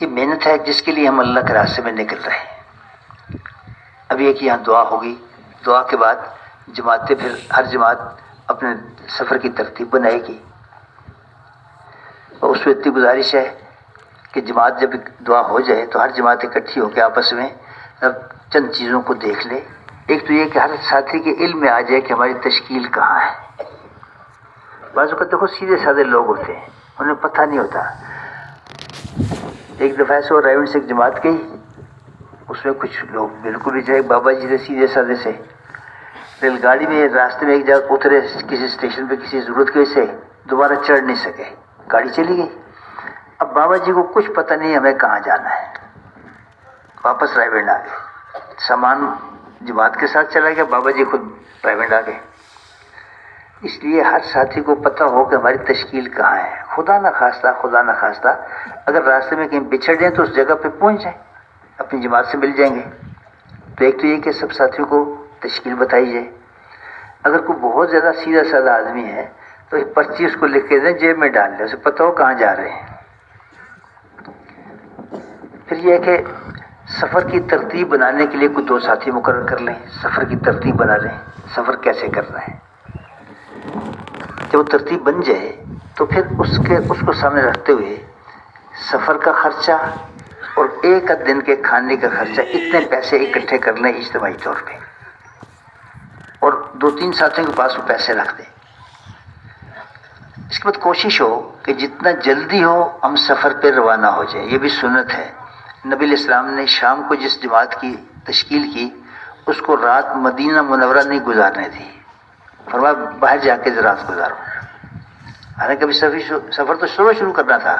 یہ محنت ہے جس کے لیے ہم اللہ کے راستے میں نکل رہے ہیں. ابھی ایک یہاں دعا ہوگی، دعا کے بعد جماعتیں، پھر ہر جماعت اپنے سفر کی ترتیب بنائے گی. اور اس میں اتنی گزارش ہے کہ جماعت جب دعا ہو جائے تو ہر جماعت اکٹھی ہو کے آپس میں اب چند چیزوں کو دیکھ لے. ایک تو یہ کہ ہر ساتھی کے علم میں آ جائے کہ ہماری تشکیل کہاں ہے. بعض اوقات دیکھو سیدھے سادے لوگ ہوتے ہیں، انہیں پتہ نہیں ہوتا. ایک دفعہ ایسے رائے سے ایک جماعت گئی، اس میں کچھ لوگ بالکل بھی جائے بابا جی سے سیدھے سادے سے ریل گاڑی میں راستے میں ایک جگہ اترے، کسی اسٹیشن پہ کسی ضرورت کی وجہ سے دوبارہ چڑھ نہیں سکے، گاڑی چلی گئی. اب بابا جی کو کچھ پتہ نہیں ہمیں کہاں جانا ہے. واپس رائے بینڈ آ گئے، سامان جماعت کے ساتھ چلا گیا، بابا جی خود رائے بینڈ آ گئے. اس لیے ہر ساتھی کو پتہ ہو کہ ہماری تشکیل کہاں ہے. خدا نہ خواستہ اگر راستے میں کہیں بچھڑ جائیں تو اس جگہ پہ پہنچ جائیں، اپنی جماعت سے مل جائیں گے. تو ایک تو یہ کہ سب ساتھیوں کو تشکیل بتائی جائے. اگر کوئی بہت زیادہ سیدھا سادہ آدمی ہے تو ایک پرچی اس کو لکھ کے دیں، جیب میں ڈال لیں، اسے پتہ ہو کہاں جا رہے ہیں. پھر یہ ہے کہ سفر کی ترتیب بنانے کے لیے کوئی دو ساتھی مقرر کر لیں، سفر کی ترتیب بنا لیں، سفر کیسے کرنا ہے. جب وہ ترتیب بن جائے تو پھر اس کو سامنے رکھتے ہوئے سفر کا خرچہ اور ایک دن کے کھانے کا خرچہ اتنے پیسے اکٹھے کر لیں اجتماعی طور پہ، اور دو تین ساتھیوں کے پاس وہ پیسے رکھ دیں. اس کے بعد کوشش ہو کہ جتنا جلدی ہو ہم سفر پہ روانہ ہو جائیں. یہ بھی سنت ہے. نبی علیہ السلام نے شام کو جس جماعت کی تشکیل کی اس کو رات مدینہ منورہ نہیں گزارنے دی، فرمایا باہر جا کے رات گزارو. حالانکہ ابھی سفر تو شروع کرنا تھا،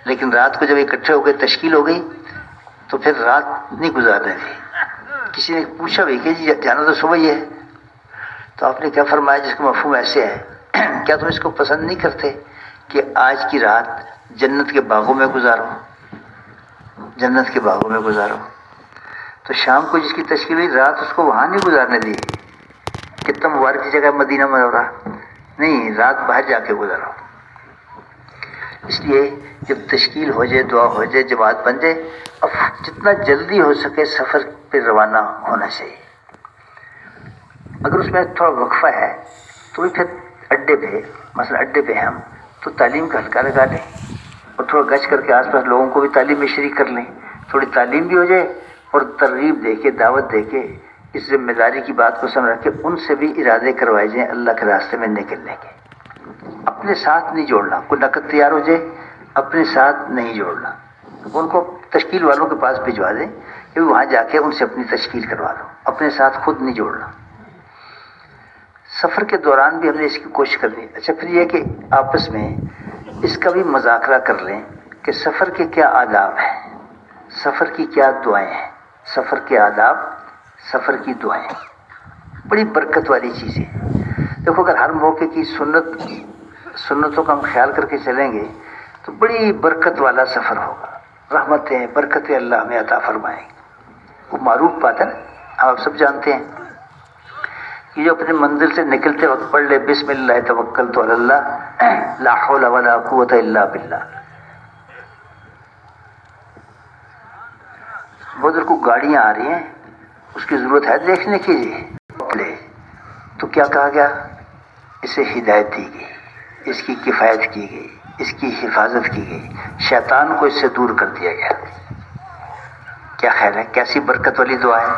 لیکن رات کو جب اکٹھے ہو گئے تشکیل ہو گئی تو پھر رات نہیں گزارنے دی. کسی نے پوچھا بھی کہ جی جانا تو صبح ہی ہے، تو آپ نے کیا فرمایا جس کا مفہوم ایسے ہے، کیا تم اس کو پسند نہیں کرتے کہ آج کی رات جنت کے باغوں میں گزارو، جنت کے باغوں میں گزارو. تو شام کو جس کی تشکیل ہوئی رات اس کو وہاں نہیں گزارنے دی. کتنا مبارک کی جگہ مدینہ منورہ، نہیں، رات باہر جا کے گزارو. اس لیے جب تشکیل ہو جائے، دعا ہو جائے، جماعت بن جائے، اب جتنا جلدی ہو سکے سفر پہ روانہ ہونا چاہیے. اگر اس میں تھوڑا وقفہ ہے تو پھر اڈے پہ، مثلا اڈے پہ ہم تو تعلیم کا حلقہ لگا لیں اور تھوڑا گشت کر کے آس پاس لوگوں کو بھی تعلیم میں شریک کر لیں. تھوڑی تعلیم بھی ہو جائے اور ترغیب دے کے، دعوت دے کے، اس ذمہ داری کی بات کو سمجھ کے ان سے بھی ارادے کروائے جائیں اللہ کے راستے میں نکلنے کے. اپنے ساتھ نہیں جوڑنا. کوئی نقد تیار ہو جائے اپنے ساتھ نہیں جوڑنا، ان کو تشکیل والوں کے پاس بھجوا دیں کہ وہاں جا کے ان سے اپنی تشکیل کروا لو، اپنے ساتھ خود نہیں جوڑنا. سفر کے دوران بھی ہم نے اس کی کوشش کرنی. اچھا، پھر یہ کہ آپس میں اس کا بھی مذاکرہ کر لیں کہ سفر کے کیا آداب ہیں، سفر کی کیا دعائیں ہیں. سفر کے آداب، سفر کی دعائیں بڑی برکت والی چیزیں. دیکھو اگر ہر موقع کی سنتوں کا ہم خیال کر کے چلیں گے تو بڑی برکت والا سفر ہوگا. رحمتیں، برکتیں اللہ ہمیں عطا فرمائیں. وہ معروف بات ہے نا، آپ سب جانتے ہیں کہ جو اپنے منزل سے نکلتے وقت پڑھ لے بسم اللہ توکلت علی اللہ لا حول ولا قوت الا باللہ. ادھر کو گاڑیاں آ رہی ہیں، اس کی ضرورت ہے دیکھنے کی جی لے، تو کیا کہا گیا، اسے ہدایت دی گئی، اس کی کفایت کی گئی، اس کی حفاظت کی گئی، شیطان کو اس سے دور کر دیا گیا. کیا خیال ہے، کیسی برکت والی دعا ہے.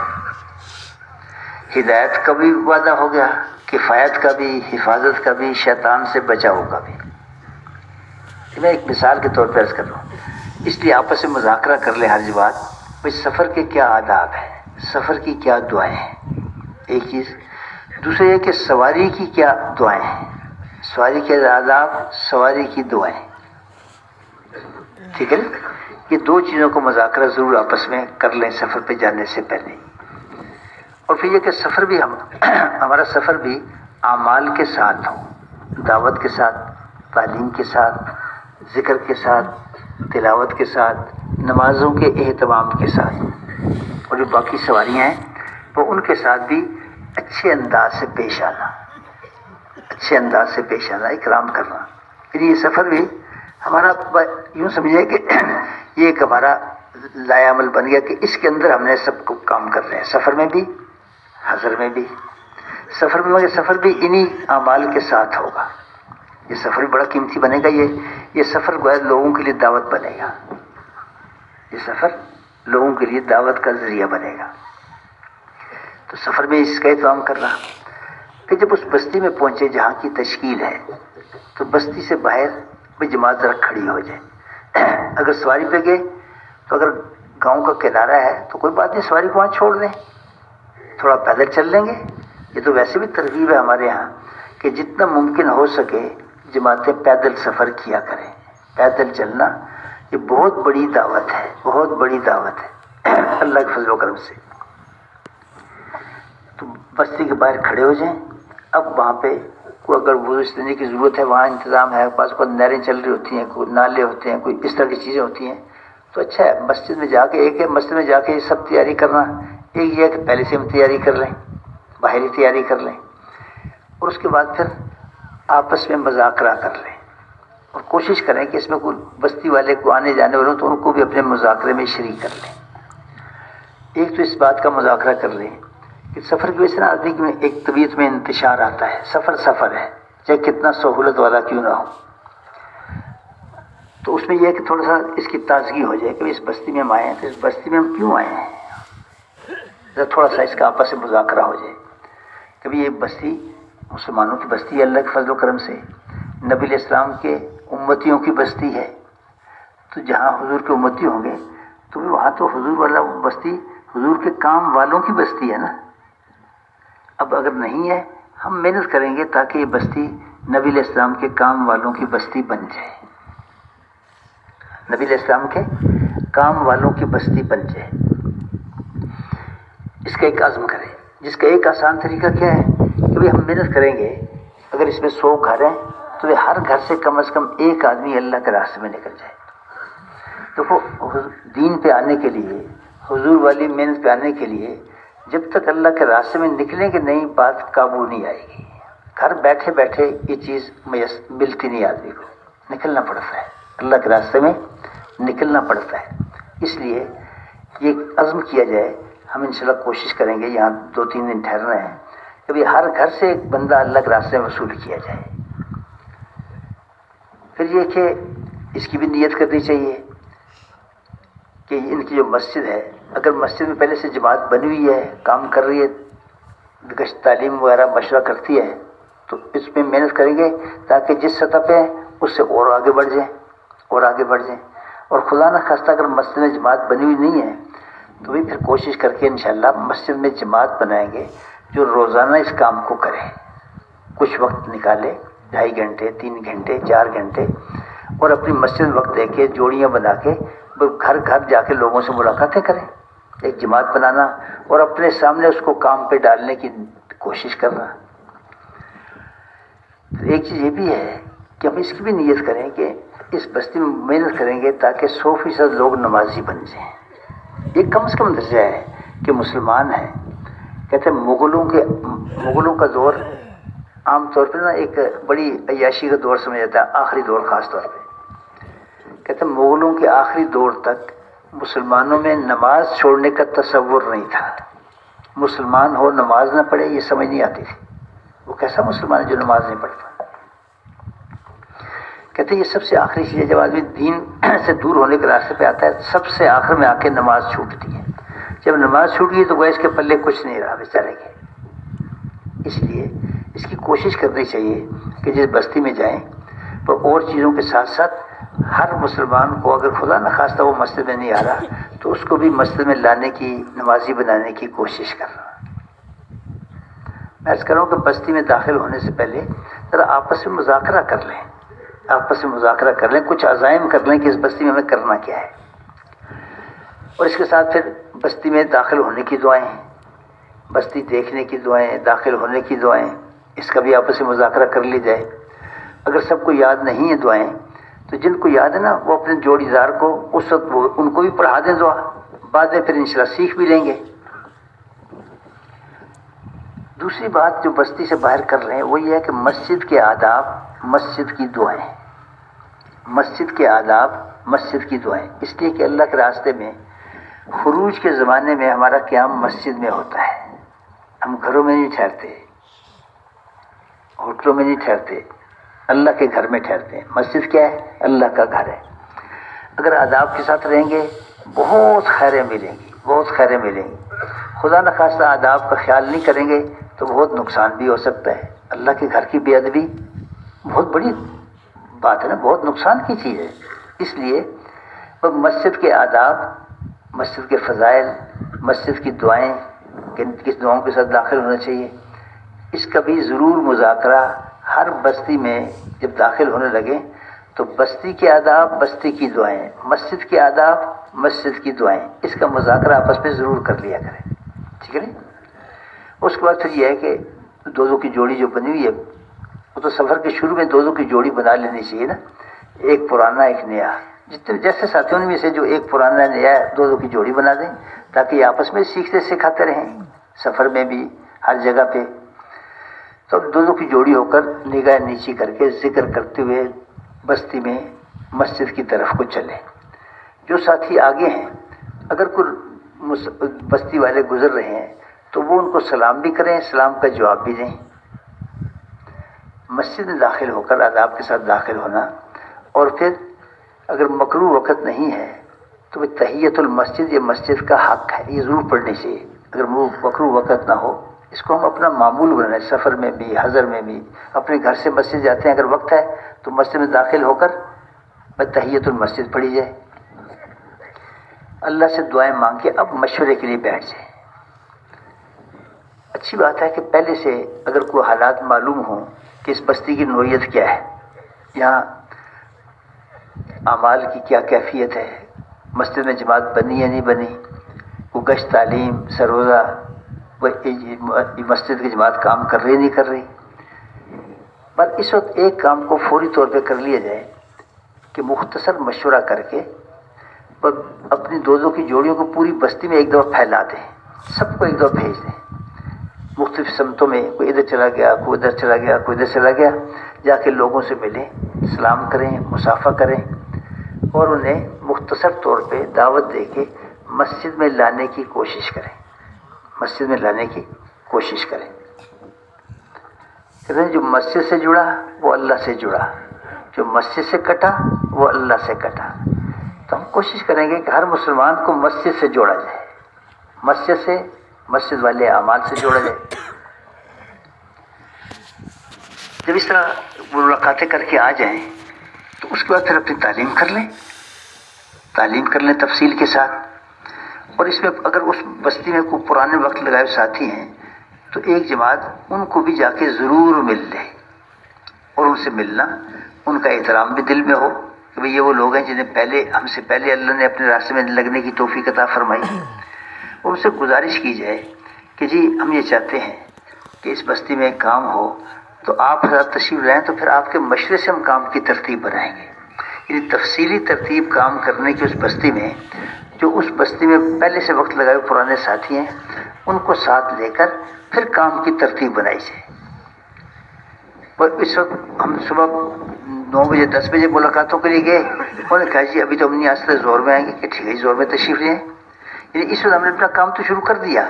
ہدایت کا بھی وعدہ ہو گیا، کفایت کا بھی، حفاظت کا بھی، شیطان سے بچاؤ کا بھی. میں ایک مثال کے طور پر عرض کر رہا ہوں. اس لیے آپس میں مذاکرہ کر لیں ہر بات، بھائی سفر کے کیا آداب ہیں، سفر کی کیا دعائیں ہیں، ایک چیز. دوسرا یہ کہ سواری کی کیا دعائیں ہیں، سواری کے آداب، سواری کی دعائیں. ٹھیک ہے نا، یہ دو چیزوں کو مذاکرہ ضرور آپس میں کر لیں سفر پہ جانے سے پہلے. اور پھر یہ کہ سفر بھی ہمارا سفر بھی اعمال کے ساتھ ہو، دعوت کے ساتھ، تعلیم کے ساتھ، ذکر کے ساتھ، تلاوت کے ساتھ، نمازوں کے اہتمام کے ساتھ. اور جو باقی سواریاں ہیں وہ ان کے ساتھ بھی اچھے انداز سے پیش آنا، اچھے انداز سے پیش آنا، اکرام کرنا. پھر یہ سفر بھی ہمارا یوں سمجھے کہ یہ ایک ہمارا لایا عمل بن گیا کہ اس کے اندر ہم نے سب کو کام کر رہے ہیں، سفر میں بھی حضر میں بھی۔ سفر میں مگر سفر بھی انہی اعمال کے ساتھ ہوگا۔ یہ سفر بھی بڑا قیمتی بنے گا، یہ سفر گویا لوگوں کے لیے دعوت بنے گا، یہ سفر لوگوں کے لیے دعوت کا ذریعہ بنے گا۔ تو سفر میں اس کا اہتمام کر رہا کہ جب اس بستی میں پہنچے جہاں کی تشکیل ہے تو بستی سے باہر بھی جماعت ذرا کھڑی ہو جائے۔ اگر سواری پہ گئے تو اگر گاؤں کا کنارہ ہے تو کوئی بات نہیں، سواری کو وہاں چھوڑ دیں، تھوڑا پیدل چل لیں گے۔ یہ تو ویسے بھی ترغیب ہے ہمارے یہاں کہ جتنا ممکن ہو سکے جماعتیں پیدل سفر کیا کریں۔ پیدل چلنا یہ بہت بڑی دعوت ہے، بہت بڑی دعوت ہے اللہ کے فضل و کرم سے۔ تو بستی کے باہر کھڑے ہو جائیں۔ اب وہاں پہ کوئی اگر وضو استنجے کی ضرورت ہے وہاں انتظام ہے، پاس کوئی نہریں چل رہی ہوتی ہیں، کوئی نالے ہوتے ہیں، کوئی اس طرح کی چیزیں ہوتی ہیں تو اچھا ہے۔ مسجد میں جا کے ایک ہے مسجد میں جا کے یہ سب تیاری کرنا، ایک یہ ہے کہ پہلے سے ہم تیاری کر لیں، باہری تیاری کر لیں، اور اس کے بعد پھر آپس میں مذاکرہ کر لیں اور کوشش کریں کہ اس میں کوئی بستی والے کو آنے جانے والوں تو ان کو بھی اپنے مذاکرے میں شریک کر لیں۔ ایک تو اس بات کا مذاکرہ کر لیں کہ سفر کی وجہ سے نا آدمی میں ایک طبیعت میں انتشار آتا ہے، سفر ہے چاہے کتنا سہولت والا کیوں نہ ہو، تو اس میں یہ ہے کہ تھوڑا سا اس کی تازگی ہو جائے کہ اس بستی میں ہم آئے ہیں تو اس بستی میں ہم کیوں آئے ہیں، تھوڑا سا اس کا آپس سے مذاکرہ ہو جائے۔ کبھی یہ بستی مسلمانوں کی بستی ہے، اللہ کے فضل و کرم سے نبی علیہ السلام کے امتیوں کی بستی ہے، تو جہاں حضور کے امتی ہوں گے تو وہاں تو حضور والا بستی حضور کے کام والوں کی بستی ہے نا۔ اب اگر نہیں ہے ہم محنت کریں گے تاکہ یہ بستی نبی علیہ السلام کے کام والوں کی بستی بن جائے، نبی علیہ السلام کے کام والوں کی بستی بن جائے۔ اس کا ایک عزم کریں، جس کا ایک آسان طریقہ کیا ہے کہ بھئی ہم محنت کریں گے، اگر اس میں 100 گھر ہیں تو ہر گھر سے کم از کم ایک آدمی اللہ کے راستے میں نکل جائے۔ دیکھو دین پہ آنے کے لیے، حضور والی محنت پہ آنے کے لیے جب تک اللہ کے راستے میں نکلیں گے نہیں بات قابو نہیں آئے گی۔ گھر بیٹھے بیٹھے یہ چیز ملتی نہیں آدمی کو، نکلنا پڑتا ہے، اللہ کے راستے میں نکلنا پڑتا ہے۔ اس لیے یہ عزم کیا جائے، ہم انشاءاللہ کوشش کریں گے، یہاں 2-3 دن ٹھہرنا ہے، کہ ہر گھر سے ایک بندہ اللہ کے راستے میں وصول کیا جائے۔ پھر یہ کہ اس کی بھی نیت کرنی چاہیے کہ ان کی جو مسجد ہے، اگر مسجد میں پہلے سے جماعت بنی ہوئی ہے، کام کر رہی ہے، گشت تعلیم وغیرہ مشورہ کرتی ہے، تو اس میں محنت کریں گے تاکہ جس سطح پہ ہے اس سے اور آگے بڑھ جائیں اور آگے بڑھ جائیں۔ اور خدا نہ خواستہ اگر مسجد میں جماعت بنی ہوئی نہیں ہے تو بھی پھر کوشش کر کے انشاءاللہ مسجد میں جماعت بنائیں گے جو روزانہ اس کام کو کرے، کچھ وقت نکالے، 2.5 گھنٹے 3 گھنٹے 4 گھنٹے، اور اپنی مسجد میں وقت دے کے جوڑیاں بنا کے گھر گھر جا کے لوگوں سے ملاقاتیں کریں، ایک جماعت بنانا اور اپنے سامنے اس کو کام پہ ڈالنے کی کوشش کرنا۔ ایک چیز یہ بھی ہے کہ ہم اس کی بھی نیت کریں کہ اس بستی میں محنت کریں گے تاکہ 100% لوگ نمازی بن جائیں۔ یہ کم از کم درجہ ہے کہ مسلمان ہیں۔ کہتے ہیں مغلوں کا دور عام طور پہ نا ایک بڑی عیاشی کا دور سمجھا جاتا ہے، آخری دور خاص طور پہ۔ کہتے ہیں مغلوں کے آخری دور تک مسلمانوں میں نماز چھوڑنے کا تصور نہیں تھا۔ مسلمان ہو نماز نہ پڑھے یہ سمجھ نہیں آتی تھی، وہ کیسا مسلمان ہے جو نماز نہیں پڑھتا۔ کہتے ہیں یہ سب سے آخری چیز ہے، جب آدمی دین سے دور ہونے کے راستے پہ آتا ہے سب سے آخر میں آ کے نماز چھوٹتی ہے۔ جب نماز چھوٹ گئی تو وہ اس کے پلے کچھ نہیں رہا بیچارے کے۔ اس لیے اس کی کوشش کرنی چاہیے کہ جس بستی میں جائیں تو اور چیزوں کے ساتھ ساتھ ہر مسلمان کو اگر خدا نہ خواستہ وہ مسجد میں نہیں آ رہا تو اس کو بھی مسجد میں لانے کی، نمازی بنانے کی کوشش کرنا۔ میں عرض کر رہا ہوں کہ بستی میں داخل ہونے سے پہلے ذرا آپس میں مذاکرہ کر لیں، آپس میں مذاکرہ کر لیں، کچھ عزائم کر لیں کہ اس بستی میں ہمیں کرنا کیا ہے، اور اس کے ساتھ پھر بستی میں داخل ہونے کی دعائیں، بستی دیکھنے کی دعائیں، داخل ہونے کی دعائیں، اس کا بھی آپس میں مذاکرہ کر لی جائے۔ اگر سب کو یاد نہیں ہے دعائیں تو جن کو یاد ہے نا وہ اپنے جوڑی دار کو اس وقت وہ ان کو بھی پڑھا دیں دعا، بعد میں پھر انشاءاللہ سیکھ بھی لیں گے۔ دوسری بات جو بستی سے باہر کر رہے ہیں وہ یہ ہے کہ مسجد کے آداب، مسجد کی دعائیں، مسجد کے آداب، مسجد کی دعائیں، اس لیے کہ اللہ کے راستے میں خروج کے زمانے میں ہمارا قیام مسجد میں ہوتا ہے. ہم گھروں میں نہیں ٹھہرتے، ہوٹلوں میں نہیں ٹھہرتے، اللہ کے گھر میں ٹھہرتے ہیں. مسجد کیا ہے؟ اللہ کا گھر ہے. اگر آداب کے ساتھ رہیں گے بہت خیریں ملیں گی، بہت خیریں ملیں گی. خدا نخواستہ آداب کا خیال نہیں کریں گے تو بہت نقصان بھی ہو سکتا ہے. اللہ کے گھر کی بے ادبی بہت بڑی بات ہے نا، بہت نقصان کی چیز ہے. اس لیے مسجد کے آداب، مسجد کے فضائل، مسجد کی دعائیں، کس دعاؤں کے ساتھ داخل ہونا چاہیے، اس کا بھی ضرور مذاکرہ ہر بستی میں جب داخل ہونے لگے تو بستی کے آداب، بستی کی دعائیں، مسجد کے آداب، مسجد کی دعائیں، اس کا مذاکرہ آپس میں ضرور کر لیا کریں. ٹھیک ہے نا؟ اس کے بعد پھر یہ ہے کہ دو کی جوڑی جو بنی ہوئی ہے وہ تو سفر کے شروع میں دو کی جوڑی بنا لینی چاہیے نا، ایک پرانا ایک نیا. جتنے جیسے ساتھیوں میں سے جو ایک پرانا نیا دو کی جوڑی بنا دیں تاکہ یہ آپس میں سیکھتے سکھاتے رہیں سفر میں بھی ہر جگہ پہ. تو دو کی جوڑی ہو کر نگاہ نیچی کر کے ذکر کرتے ہوئے بستی میں مسجد کی طرف کو چلیں. جو ساتھی آگے ہیں اگر کوئی بستی والے گزر رہے ہیں تو وہ ان کو سلام بھی کریں، سلام کا جواب بھی دیں. مسجد میں داخل ہو کر آداب کے ساتھ داخل ہونا. اور پھر اگر مکروہ وقت نہیں ہے تو تحیت المسجد یہ مسجد کا حق ہے، یہ ضرور پڑھنی چاہیے. اگر مکروہ وقت نہ ہو اس کو ہم اپنا معمول بنائیں، سفر میں بھی حضر میں بھی. اپنے گھر سے مسجد جاتے ہیں اگر وقت ہے تو مسجد میں داخل ہو کر تحیت المسجد پڑھی جائے، اللہ سے دعائیں مانگ کے اب مشورے کے لیے بیٹھ جائیں. اچھی بات ہے کہ پہلے سے اگر کوئی حالات معلوم ہوں کہ اس بستی کی نوعیت کیا ہے، یہاں اعمال کی کیا کیفیت ہے، مسجد میں جماعت بنی یا نہیں بنی، کوئی گشت تعلیم سروزہ مسجد کی جماعت کام کر رہی نہیں کر رہی. پر اس وقت ایک کام کو فوری طور پہ کر لیا جائے کہ مختصر مشورہ کر کے اپنی دو کی جوڑیوں کو پوری بستی میں ایک دفعہ پھیلا دیں، سب کو ایک دفعہ بھیج دیں. مختلف سمتوں میں کوئی ادھر چلا گیا، کوئی ادھر چلا گیا، کوئی ادھر چلا گیا، جا کے لوگوں سے ملیں، سلام کریں، مصافحہ کریں اور انہیں مختصر طور پہ دعوت دے کے مسجد میں لانے کی کوشش کریں. مسجد میں لانے کی کوشش کریں. کہتے ہیں جو مسجد سے جڑا وہ اللہ سے جڑا، جو مسجد سے کٹا وہ اللہ سے کٹا. تو ہم کوشش کریں گے کہ ہر مسلمان کو مسجد سے جوڑا جائے، مسجد سے، مسجد والے اعمال سے جوڑا جائے. جب اس طرح ملاقاتیں کر کے آ جائیں تو اس کے بعد پھر اپنی تعلیم کر لیں تفصیل کے ساتھ. اور اس میں اگر اس بستی میں کوئی پرانے وقت لگائے ساتھی ہیں تو ایک جماعت ان کو بھی جا کے ضرور مل لے، اور ان سے ملنا، ان کا احترام بھی دل میں ہو کہ بھئی یہ وہ لوگ ہیں جنہیں ہم سے پہلے اللہ نے اپنے راستے میں لگنے کی توفیق عطا فرمائی. ان سے گزارش کی جائے کہ جی ہم یہ چاہتے ہیں کہ اس بستی میں کام ہو تو آپ حضرات تشریف لائیں، تو پھر آپ کے مشورے سے ہم کام کی ترتیب بنائیں گے. یعنی تفصیلی ترتیب کام کرنے کی اس بستی میں، جو اس بستی میں پہلے سے وقت لگائے پرانے ساتھی ہیں ان کو ساتھ لے کر پھر کام کی ترتیب بنائی جائے. اور اس وقت ہم صبح 9 بجے 10 بجے ملاقاتوں کے لیے گئے، انہوں نے کہا جی ابھی تو ہم نہیں، آج تک زور میں آئیں گے. کہ ٹھیک ہے زور میں تشریف لیں. یعنی اس وقت ہم نے اپنا کام تو شروع کر دیا،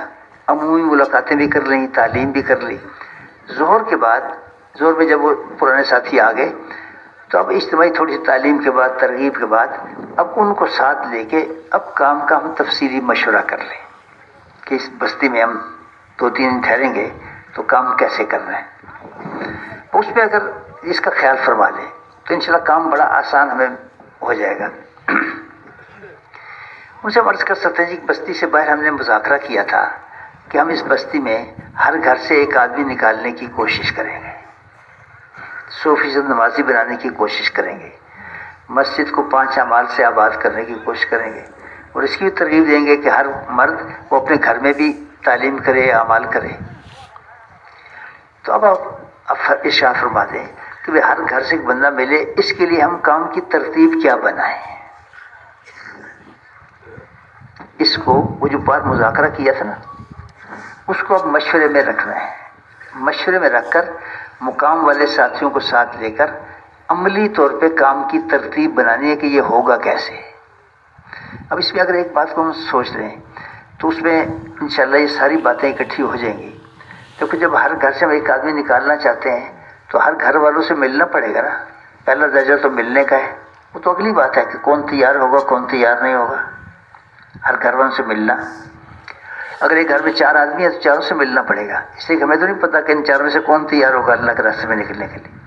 عمومی ملاقاتیں بھی کر لیں، تعلیم بھی کر لی. زہر میں جب وہ پرانے ساتھی آ گئے تو اب اجتماعی تھوڑی سی تعلیم کے بعد، ترغیب کے بعد، اب ان کو ساتھ لے کے اب کام کا ہم تفصیلی مشورہ کر لیں کہ اس بستی میں ہم 2-3 دن ٹھہریں گے تو کام کیسے کرنا ہے. اس میں اگر اس کا خیال فرما لیں تو انشاءاللہ کام بڑا آسان ہمیں ہو جائے گا. ان سے ہم عرض کر سکتے ہیں جی بستی سے باہر ہم نے مذاکرہ کیا تھا کہ ہم اس بستی میں ہر گھر سے ایک آدمی نکالنے کی کوشش کریں گے، 100% نمازی بنانے کی کوشش کریں گے، مسجد کو 5 اعمال سے آباد کرنے کی کوشش کریں گے، اور اس کی بھی ترغیب دیں گے کہ ہر مرد وہ اپنے گھر میں بھی تعلیم کرے، اعمال کرے. تو اب ارشاد فرما دیں کہ ہر گھر سے ایک بندہ ملے، اس کے لیے ہم کام کی ترتیب کیا بنائیں. اس کو وہ جو بات مذاکرہ کیا تھا نا اس کو اب مشورے میں رکھنا ہے. مشورے میں رکھ کر مقام والے ساتھیوں کو ساتھ لے کر عملی طور پہ کام کی ترتیب بنانی ہے کہ یہ ہوگا کیسے. اب اس میں اگر ایک بات کو ہم سوچ لیں تو اس میں انشاءاللہ یہ ساری باتیں اکٹھی ہو جائیں گی. کیونکہ جب ہر گھر سے ہم ایک آدمی نکالنا چاہتے ہیں تو ہر گھر والوں سے ملنا پڑے گا نا. پہلا درجہ تو ملنے کا ہے. وہ تو اگلی بات ہے کہ کون تیار ہوگا کون تیار نہیں ہوگا. ہر گھر والوں سے ملنا. اگر ایک گھر میں 4 آدمی ہیں تو چاروں سے ملنا پڑے گا. اس لیے کہ ہمیں تو نہیں پتا کہ ان چاروں میں سے کون تیار ہوگا اللہ کے راستے میں نکلنے کے لیے.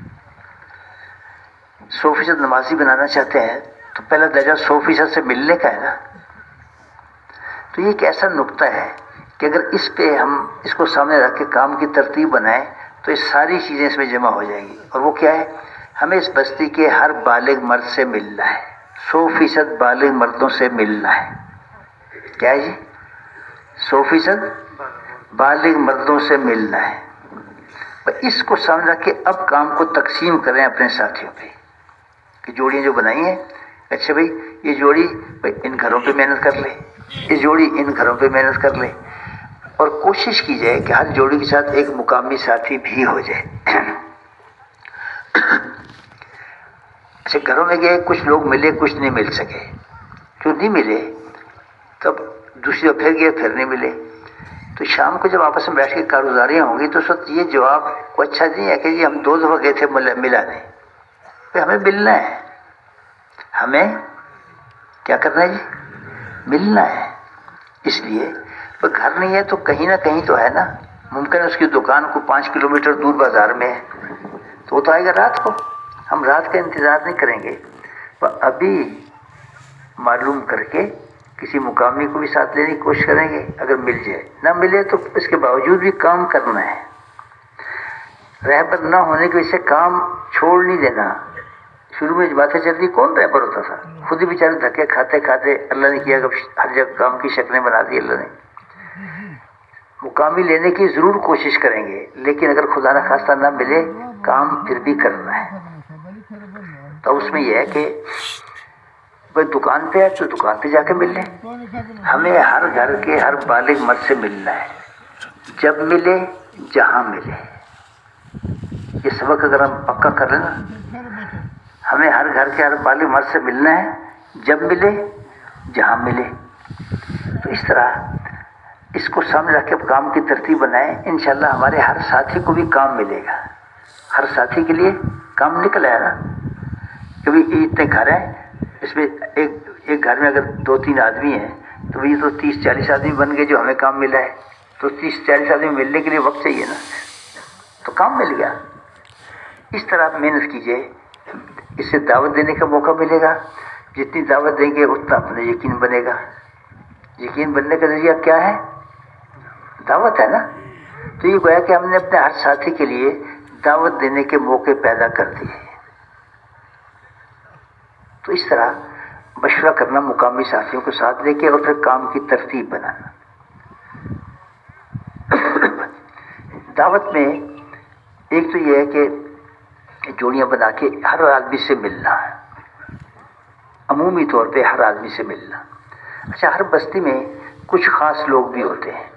100% نمازی بنانا چاہتے ہیں تو پہلا درجہ 100% سے ملنے کا ہے نا. تو یہ ایک ایسا نقطہ ہے کہ اگر اس پہ ہم اس کو سامنے رکھ کے کام کی ترتیب بنائیں تو یہ ساری چیزیں اس میں جمع ہو جائیں گی. اور وہ کیا ہے؟ ہمیں اس بستی کے ہر بالغ مرد سے ملنا ہے. 100% بالغ مردوں سے ملنا ہے. کیا ہے جی؟ 100% بالغ مردوں سے ملنا ہے. اس کو سامنے رکھ کے اب کام کو تقسیم کریں اپنے ساتھیوں پہ کہ جوڑیاں جو بنائی ہیں، اچھا بھائی یہ جوڑی ان گھروں پہ محنت کر لے، یہ جوڑی ان گھروں پہ محنت کر لے. اور کوشش کی جائے کہ ہر جوڑی کے ساتھ ایک مقامی ساتھی بھی ہو جائے. اچھا گھروں میں گئے، کچھ لوگ ملے کچھ نہیں مل سکے. جو نہیں ملے تب دوسری دفعہ پھر گئے پھر نہیں ملے. تو شام کو جب آپس میں بیٹھ کے کارگزاریاں ہوں گی تو اس وقت یہ جواب کو اچھا نہیں ہے کہ جی ہم 2 دفعہ گئے تھے ملا نہیں. ہمیں ملنا ہے. ہمیں کیا کرنا ہے جی؟ ملنا ہے. اس لیے گھر نہیں ہے تو کہیں نہ کہیں تو ہے نا. ممکن ہے اس کی دکان کو 5 کلومیٹر دور بازار میں ہے تو وہ تو آئے گا رات کو. ہم رات کا انتظار نہیں کریں گے، پر ابھی معلوم کر کے کسی مقامی کو بھی ساتھ لینے کی کوشش کریں گے. اگر مل جائے، نہ ملے تو اس کے باوجود بھی کام کرنا ہے. رہبر نہ ہونے کی وجہ سے کام چھوڑ نہیں دینا. شروع میں باتیں چلتی کون رہبر ہوتا تھا؟ خود ہی بیچارے دھکے کھاتے کھاتے اللہ نے کیا کہ ہر جگہ کام کی شکلیں بنا دی اللہ نے. مقامی لینے کی ضرور کوشش کریں گے، لیکن اگر خدا نہ خواستہ نہ ملے کام پھر بھی کرنا ہے. تو اس میں یہ ہے کہ بھائی دکان پہ ہے تو دکان پہ جا کے مل لیں. ہمیں ہر گھر کے ہر بالغ مرد سے ملنا ہے، جب ملے جہاں ملے. یہ سبق اگر ہم پکا کر لیں نا، ہمیں ہر گھر کے ہر بالغ مرد سے ملنا ہے جب ملے جہاں ملے. تو اس طرح اس کو سامنے رکھ کے کام کی ترتیب بنائیں. انشاءاللہ ہمارے ہر ساتھی کو بھی کام ملے گا. ہر ساتھی کے لیے کام نکل آئے گا. کیونکہ اتنے گھر ہیں، اس میں ایک گھر میں اگر 2-3 آدمی ہیں تو یہ تو 30-40 آدمی بن گئے جو ہمیں کام ملا ہے. تو 30-40 آدمی ملنے کے لیے وقت چاہیے نا، تو کام مل گیا. اس طرح آپ محنت کیجیے. اس سے دعوت دینے کا موقع ملے گا. جتنی دعوت دیں گے اتنا اپنا یقین بنے گا. یقین بننے کا ذریعہ کیا ہے؟ دعوت ہے نا. تو یہ گویا کہ ہم نے اپنے ہر ساتھی کے لیے دعوت دینے کے موقع پیدا کر دیے. تو اس طرح مشورہ کرنا مقامی ساتھیوں کو ساتھ لے کے اور پھر کام کی ترتیب بنانا. دعوت میں ایک تو یہ ہے کہ جوڑیاں بنا کے ہر آدمی سے ملنا، عمومی طور پہ ہر آدمی سے ملنا. اچھا ہر بستی میں کچھ خاص لوگ بھی ہوتے ہیں.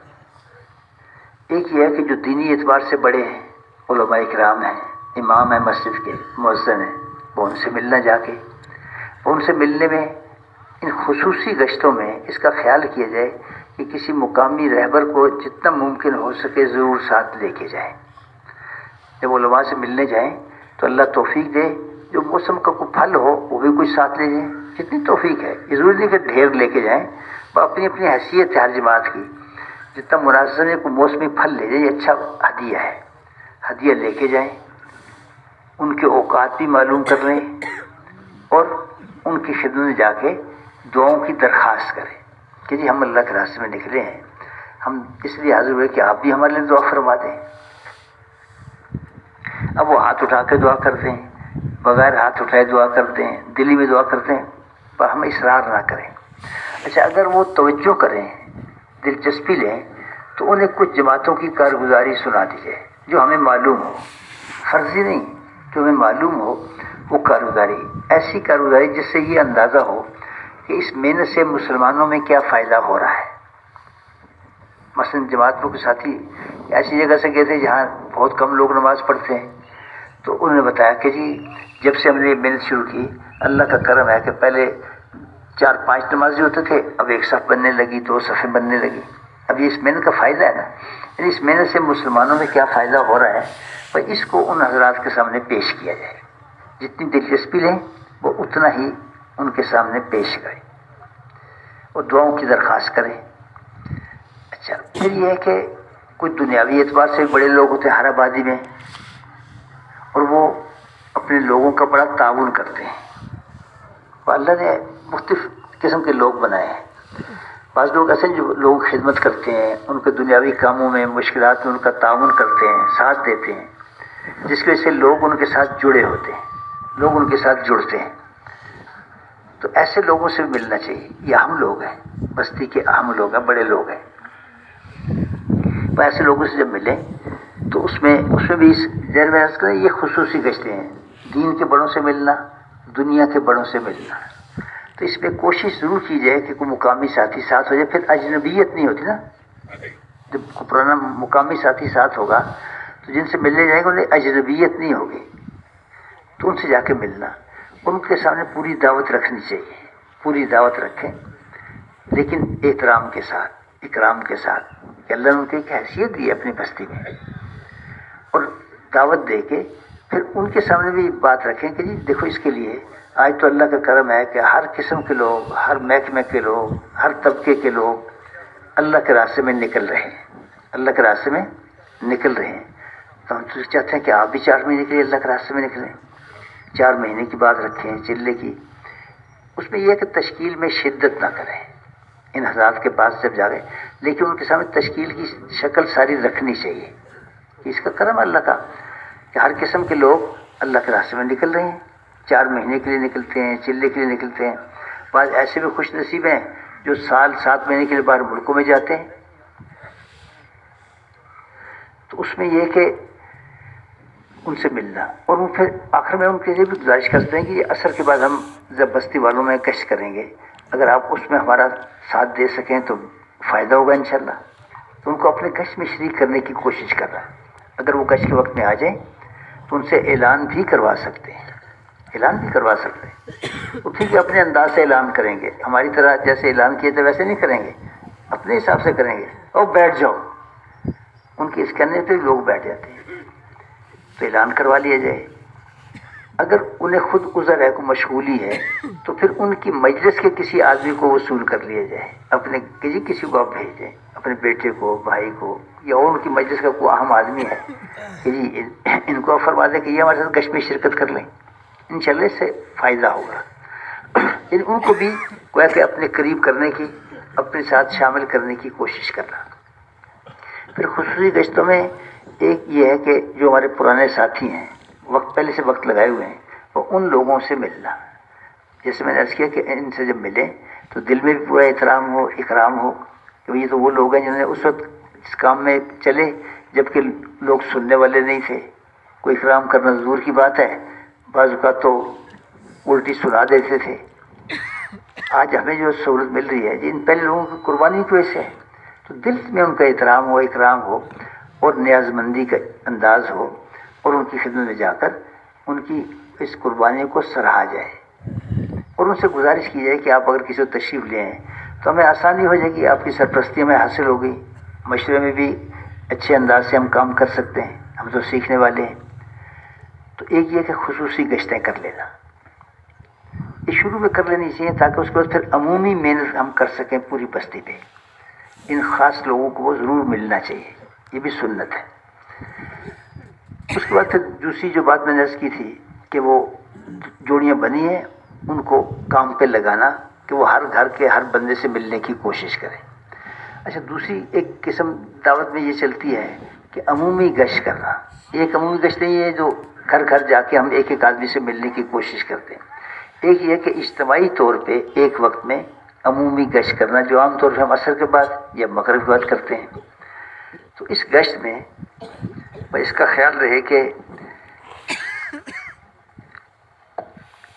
ایک یہ ہے کہ جو دینی اعتبار سے بڑے ہیں، علماء کرام ہیں، امام ہیں مسجد کے، مؤذن ہیں، وہ ان سے ملنا جا کے. ان سے ملنے میں ان خصوصی گشتوں میں اس کا خیال کیا جائے کہ کسی مقامی رہبر کو جتنا ممکن ہو سکے ضرور ساتھ لے کے جائیں. جب علماء سے ملنے جائیں تو اللہ توفیق دے، جو موسم کا کوئی پھل ہو وہ بھی کوئی ساتھ لے جائیں. جتنی توفیق ہے، یہ ضروری نہیں کہ ڈھیر لے کے جائیں. وہ اپنی اپنی حیثیت ہے ہر جماعت کی. جتنا مناسب ہے کوئی موسمی پھل لے جائیں، یہ اچھا ہدیہ ہے. ہدیہ لے کے جائیں. ان کے اوقات بھی معلوم کر لیں اور ان کی خدمت میں جا کے دعاؤں کی درخواست کریں کہ جی ہم اللہ کے راستے میں نکلے ہیں، ہم اس لیے حاضر ہوئے کہ آپ بھی ہمارے لیے دعا فرما دیں. اب وہ ہاتھ اٹھا کے دعا کرتے ہیں، بغیر ہاتھ اٹھائے دعا کرتے ہیں، دلی میں دعا کرتے ہیں، پر ہم اصرار نہ کریں. اچھا اگر وہ توجہ کریں، دلچسپی لیں، تو انہیں کچھ جماعتوں کی کارگزاری سنا دیجیے جو ہمیں معلوم ہو. فرضی نہیں، جو ہمیں معلوم ہو وہ کارگزاری، ایسی کارگزاری جس سے یہ اندازہ ہو کہ اس محنت سے مسلمانوں میں کیا فائدہ ہو رہا ہے. مثلا جماعتوں کے ساتھی ایسی جگہ سے گئے تھے جہاں بہت کم لوگ نماز پڑھتے ہیں، تو انہوں نے بتایا کہ جی جب سے ہم نے یہ محنت شروع کی، اللہ کا کرم ہے کہ پہلے 4-5 نمازی ہوتے تھے، اب ایک صف بننے لگی، 2 صفیں بننے لگی. اب یہ اس محنت کا فائدہ ہے نا. یعنی اس محنت سے مسلمانوں میں کیا فائدہ ہو رہا ہے، بھائی اس کو ان حضرات کے سامنے پیش کیا جائے. جتنی دلچسپی لیں وہ اتنا ہی ان کے سامنے پیش کریں اور دعاؤں کی درخواست کریں. اچھا، پھر یہ ہے کہ کوئی دنیاوی اعتبار سے بڑے لوگ ہوتے ہیں ہر آبادی میں، اور وہ اپنے لوگوں کا بڑا تعاون کرتے ہیں. اور اللہ نے مختلف قسم کے لوگ بنائے ہیں. بعض لوگ ایسے ہیں جو لوگ خدمت کرتے ہیں، ان کے دنیاوی کاموں میں، مشکلات میں ان کا تعاون کرتے ہیں، ساتھ دیتے ہیں، جس کی وجہ سے لوگ ان کے ساتھ جڑے ہوتے ہیں، لوگ ان کے ساتھ جڑتے ہیں. تو ایسے لوگوں سے ملنا چاہیے. یہ اہم لوگ ہیں، بستی کے اہم لوگ ہیں، بڑے لوگ ہیں. تو ایسے لوگوں سے جب ملیں تو اس میں بھی ذہن میں رکھ کریں یہ خصوصی گشتیں ہیں. دین کے بڑوں سے ملنا، دنیا کے بڑوں سے ملنا. تو اس میں کوشش ضرور کی جائے کہ کوئی مقامی ساتھی ساتھ ہو جائے. پھر اجنبیت نہیں ہوتی نا. جب پرانا مقامی ساتھی ساتھ ہوگا تو جن سے ملنے جائیں گے انہیں اجنبیت نہیں ہوگی. تو ان سے جا کے ملنا، ان کے سامنے پوری دعوت رکھنی چاہیے. پوری دعوت رکھیں، لیکن احترام کے ساتھ، اکرام کے ساتھ، کہ اللہ نے ان کو ایک حیثیت دی ہے اپنی بستی میں. اور دعوت دے کے پھر ان کے سامنے بھی بات رکھیں کہ جی دیکھو اس کے لیے آج تو اللہ کا کرم ہے کہ ہر قسم کے لوگ، ہر محکمے کے لوگ، ہر طبقے کے لوگ اللہ کے راستے میں نکل رہے ہیں، اللہ کے راستے میں نکل رہے ہیں. تو ہم تو چاہتے ہیں کہ آپ بھی 4 مہینے کے لیے اللہ کے راستے میں نکلیں. 4 مہینے کی بات رکھیں چلے کی. اس میں یہ ہے کہ تشکیل میں شدت نہ کریں ان حضرات کے پاس جب جا گئے، لیکن ان کے سامنے تشکیل کی شکل ساری رکھنی چاہیے کہ اس کا کرم اللہ کا کہ ہر قسم کے لوگ اللہ کے راستے میں نکل رہے ہیں. 4 مہینے کے لیے نکلتے ہیں، چلے کے لیے نکلتے ہیں. بعض ایسے بھی خوش نصیب ہیں جو سال 7 مہینے کے لیے باہر ملکوں میں جاتے ہیں. تو اس میں یہ کہ ان سے ملنا، اور وہ پھر آخر میں ان کے لیے بھی گزارش کرتے ہیں کہ یہ عصر کے بعد ہم جب بستی والوں میں گشت کریں گے، اگر آپ اس میں ہمارا ساتھ دے سکیں تو فائدہ ہوگا انشاءاللہ. تو ان کو اپنے گشت میں شریک کرنے کی کوشش کر رہا ہے. اگر وہ گشت کے وقت میں آ جائیں تو ان سے اعلان بھی کروا سکتے ہیں، اعلان بھی کروا سکتے ہیں. وہ ٹھیک ہے اپنے انداز سے اعلان کریں گے، ہماری طرح جیسے اعلان کیے تھے ویسے نہیں کریں گے، اپنے حساب سے کریں گے. اور بیٹھ جاؤ، ان کے اس کہنے پہ لوگ بیٹھ جاتے ہیں. تو اعلان کروا لیا جائے. اگر انہیں خود عذر ہے، کوئی مشغولی ہے، تو پھر ان کی مجلس کے کسی آدمی کو وصول کر لیا جائے. اپنے کہ جی کسی کو آپ بھیج دیں، اپنے بیٹے کو، بھائی کو، یا اور ان کی مجلس کا کوئی اہم آدمی ہے کہ جی ان کو فرما دیں کہ یہ ہمارے ساتھ گشت میں شرکت کر لیں. انشاءاللہ اس سے فائدہ ہوگا. یعنی ان کو بھی گویا کہ اپنے قریب کرنے کی، اپنے ساتھ شامل کرنے کی کوشش کرنا. پھر خصوصی گشتوں میں ایک یہ ہے کہ جو ہمارے پرانے ساتھی ہیں، وقت پہلے سے وقت لگائے ہوئے ہیں، وہ ان لوگوں سے ملنا. جیسے میں نے عرض کیا کہ ان سے جب ملیں تو دل میں بھی پورا احترام ہو، اکرام ہو کہ یہ تو وہ لوگ ہیں جنہوں نے اس وقت اس کام میں چلے جبکہ لوگ سننے والے نہیں تھے. کوئی اکرام کرنا دور کی بات ہے، بعض اوقات تو الٹی سنا دیتے تھے. آج ہمیں جو سہولت مل رہی ہے جی ان پہلے لوگوں کی قربانی کی وجہ سے ہے. تو دل میں ان کا احترام ہو، اکرام ہو، اور نیاز مندی کا انداز ہو، اور ان کی خدمت میں جا کر ان کی اس قربانی کو سراہا جائے. اور ان سے گزارش کی جائے کہ آپ اگر کسی کو تشریف لے آئیں تو ہمیں آسانی ہو جائے گی، آپ کی سرپرستی ہمیں حاصل ہوگی، مشورے میں بھی اچھے انداز سے ہم کام کر سکتے ہیں، ہم تو سیکھنے والے ہیں. تو ایک یہ کہ خصوصی گشتیں کر لینا، یہ شروع میں کر لینی چاہیے تاکہ اس کے بعد پھر عمومی محنت ہم کر سکیں پوری بستی پہ. ان خاص لوگوں کو وہ ضرور ملنا چاہیے، یہ بھی سنت ہے. اس کے بعد پھر دوسری جو بات میں نے عرض کی تھی کہ وہ جوڑیاں بنی ہیں ان کو کام پہ لگانا کہ وہ ہر گھر کے ہر بندے سے ملنے کی کوشش کریں. اچھا، دوسری ایک قسم دعوت میں یہ چلتی ہے کہ عمومی گشت کرنا. ایک عمومی گشت نہیں ہے جو گھر گھر جا کے ہم ایک ایک آدمی سے ملنے کی کوشش کرتے ہیں. ایک یہ کہ اجتماعی طور پہ ایک وقت میں عمومی گشت کرنا جو عام طور پہ ہم عصر کے بعد یا مغرب کے بعد کرتے ہیں. تو اس گشت میں اس کا خیال رہے کہ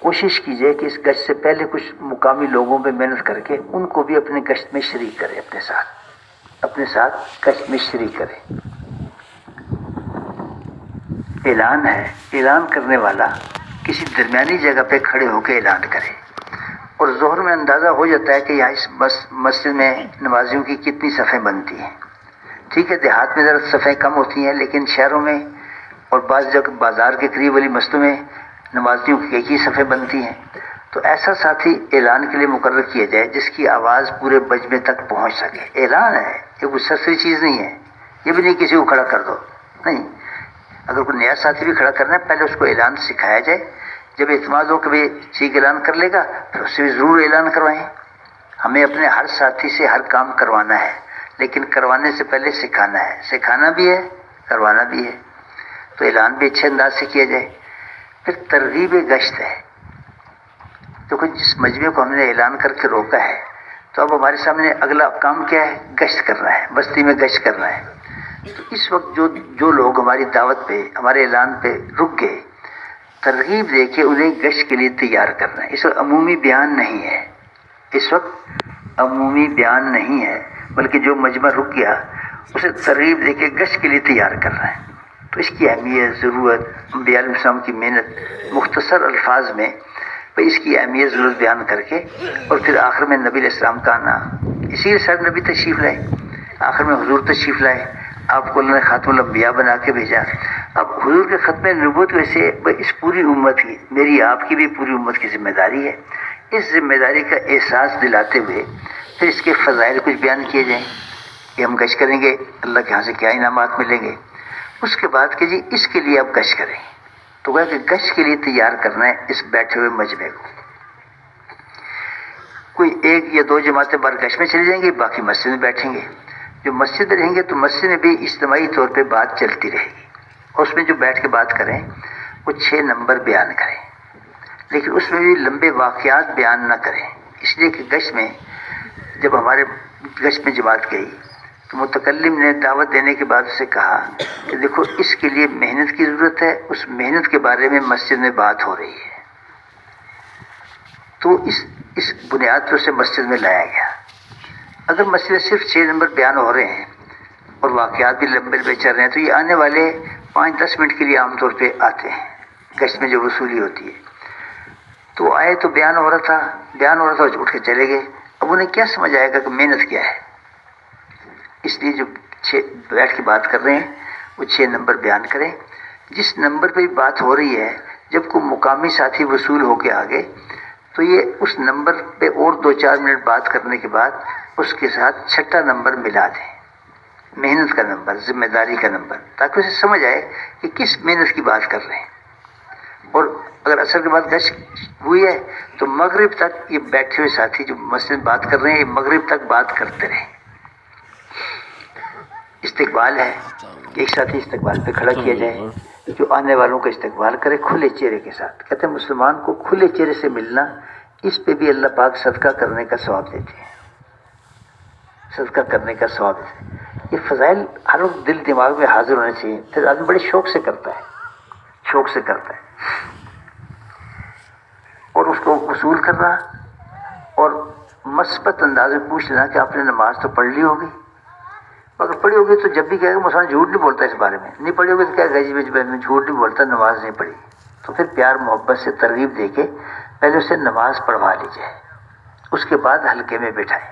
کوشش کیجئے کہ اس گشت سے پہلے کچھ مقامی لوگوں پہ محنت کر کے ان کو بھی اپنے گشت میں شریک کرے، اپنے ساتھ گشت میں شریک کرے. اعلان ہے، اعلان کرنے والا کسی درمیانی جگہ پہ کھڑے ہو کے اعلان کرے. اور ظہر میں اندازہ ہو جاتا ہے کہ یہاں اس مسجد میں نمازیوں کی کتنی صفیں بنتی ہیں. ٹھیک ہے دیہات میں ذرا صفیں کم ہوتی ہیں، لیکن شہروں میں اور بعض جگہ بازار کے قریب والی مسجدوں میں نمازیوں کی ایک ہی صفیں بنتی ہیں. تو ایسا ساتھی اعلان کے لیے مقرر کیا جائے جس کی آواز پورے مجمع تک پہنچ سکے. اعلان ہے، یہ کوئی سرسری چیز نہیں ہے. یہ بھی نہیں کسی کو کھڑا کر دو، نہیں. اگر کوئی نیا ساتھی بھی کھڑا کرنا ہے پہلے اس کو اعلان سکھایا جائے. جب اعتماد ہو کہ بھائی ٹھیک اعلان کر لے گا پھر اس سے بھی ضرور اعلان کروائیں. ہمیں اپنے ہر ساتھی سے ہر کام کروانا ہے، لیکن کروانے سے پہلے سکھانا ہے. سکھانا بھی ہے، کروانا بھی ہے. تو اعلان بھی اچھے انداز سے کیا جائے. پھر ترغیب گشت ہے. دیکھو جس مجمع کو ہم نے اعلان کر کے روکا ہے تو اب ہمارے سامنے اگلا کام کیا ہے؟ گشت کرنا ہے، بستی میں گشت کرنا ہے. تو اس وقت جو لوگ ہماری دعوت پہ ہمارے اعلان پہ رک گئے، ترغیب دے کے انہیں گشت کے لیے تیار کرنا ہے. اس وقت عمومی بیان نہیں ہے، اس وقت عمومی بیان نہیں ہے، بلکہ جو مجمع رک گیا اسے ترغیب دے کے گشت کے لیے تیار کرنا ہے. تو اس کی اہمیت، ضرورت، انبیاء علیہ السلام کی محنت مختصر الفاظ میں اس کی اہمیت ضرورت بیان کر کے، اور پھر آخر میں نبی علیہ السلام کا آنا. اسی لیے سر نبی تشریف لائے، آخر میں حضور تشریف لائے. آپ کو اللہ نے خاتم الانبیاء بنا کے بھیجا. اب حضور کے ختم نبوت ویسے اس پوری امت کی، میری آپ کی بھی پوری امت کی ذمہ داری ہے. اس ذمہ داری کا احساس دلاتے ہوئے پھر اس کے فضائل کچھ بیان کیے جائیں کہ ہم گشت کریں گے، اللہ کے ہاں سے کیا انعامات ملیں گے. اس کے بعد کہ جی اس کے لیے آپ گشت کریں. تو کہ گشت کے لیے تیار کرنا ہے اس بیٹھے ہوئے مجمع کو. کوئی ایک یا دو جماعتیں بار گشت میں چلی جائیں گی، باقی مسجد میں بیٹھیں گے. جو مسجد میں رہیں گے تو مسجد میں بھی اجتماعی طور پہ بات چلتی رہے گی. اور اس میں جو بیٹھ کے بات کریں وہ 6 نمبر بیان کریں، لیکن اس میں بھی لمبے واقعات بیان نہ کریں. اس لیے کہ گشت میں جب ہمارے گشت میں جماعت گئی تو متکلم نے دعوت دینے کے بعد اسے کہا کہ دیکھو اس کے لیے محنت کی ضرورت ہے، اس محنت کے بارے میں مسجد میں بات ہو رہی ہے. تو اس بنیاد پر اسے مسجد میں لایا گیا. اگر مسجد میں صرف 6 نمبر بیان ہو رہے ہیں اور واقعات بھی لمبے لمبے چل رہے ہیں تو یہ آنے والے 5-10 منٹ کے لیے عام طور پہ آتے ہیں. گشت میں جو وصولی ہوتی ہے تو آئے تو بیان ہو رہا تھا اٹھ کے چلے گئے. اب انہیں کیا سمجھ آئے گا کہ محنت کیا ہے؟ اس لیے جو 6 بیٹھ کے بات کر رہے ہیں وہ 6 نمبر بیان کریں. جس نمبر پہ بات ہو رہی ہے جب کوئی مقامی ساتھی وصول ہو کے آگے تو یہ اس نمبر پہ اور 2-4 منٹ بات کرنے کے بعد اس کے ساتھ 6 نمبر ملا دیں، محنت کا نمبر، ذمہ داری کا نمبر، تاکہ اسے سمجھ آئے کہ کس محنت کی بات کر رہے ہیں. اور اگر عصر کے بعد گشت ہوئی ہے تو مغرب تک یہ بیٹھے ہوئے ساتھی جو مسجد میں بات کر رہے ہیں یہ مغرب تک بات کرتے رہیں. استقبال ہے کہ ایک ساتھی استقبال پہ کھڑا کیا جائے جو آنے والوں کا استقبال کرے کھلے چہرے کے ساتھ. کہتے ہیں مسلمان کو کھلے چہرے سے ملنا، اس پہ بھی اللہ پاک صدقہ کرنے کا ثواب دیتے ہیں. صدقہ کرنے کا ثواب دیتے ہیں. یہ فضائل ہر وقت دل دماغ میں حاضر ہونے چاہیے. پھر آدمی بڑے شوق سے کرتا ہے اور اس کو وصول کرنا اور مثبت انداز میں پوچھ لینا کہ آپ نے نماز تو پڑھ لی ہوگی. اگر پڑھی ہوگی تو جب بھی کہے گا مسلمان جھوٹ نہیں بولتا اس بارے میں، نہیں پڑھی ہوگی تو کیا گجی میں جھوٹ نہیں بولتا، نماز نہیں پڑھی. تو پھر پیار محبت سے ترغیب دے کے پہلے اسے نماز پڑھوا لی جائے، اس کے بعد حلقے میں بٹھائیں.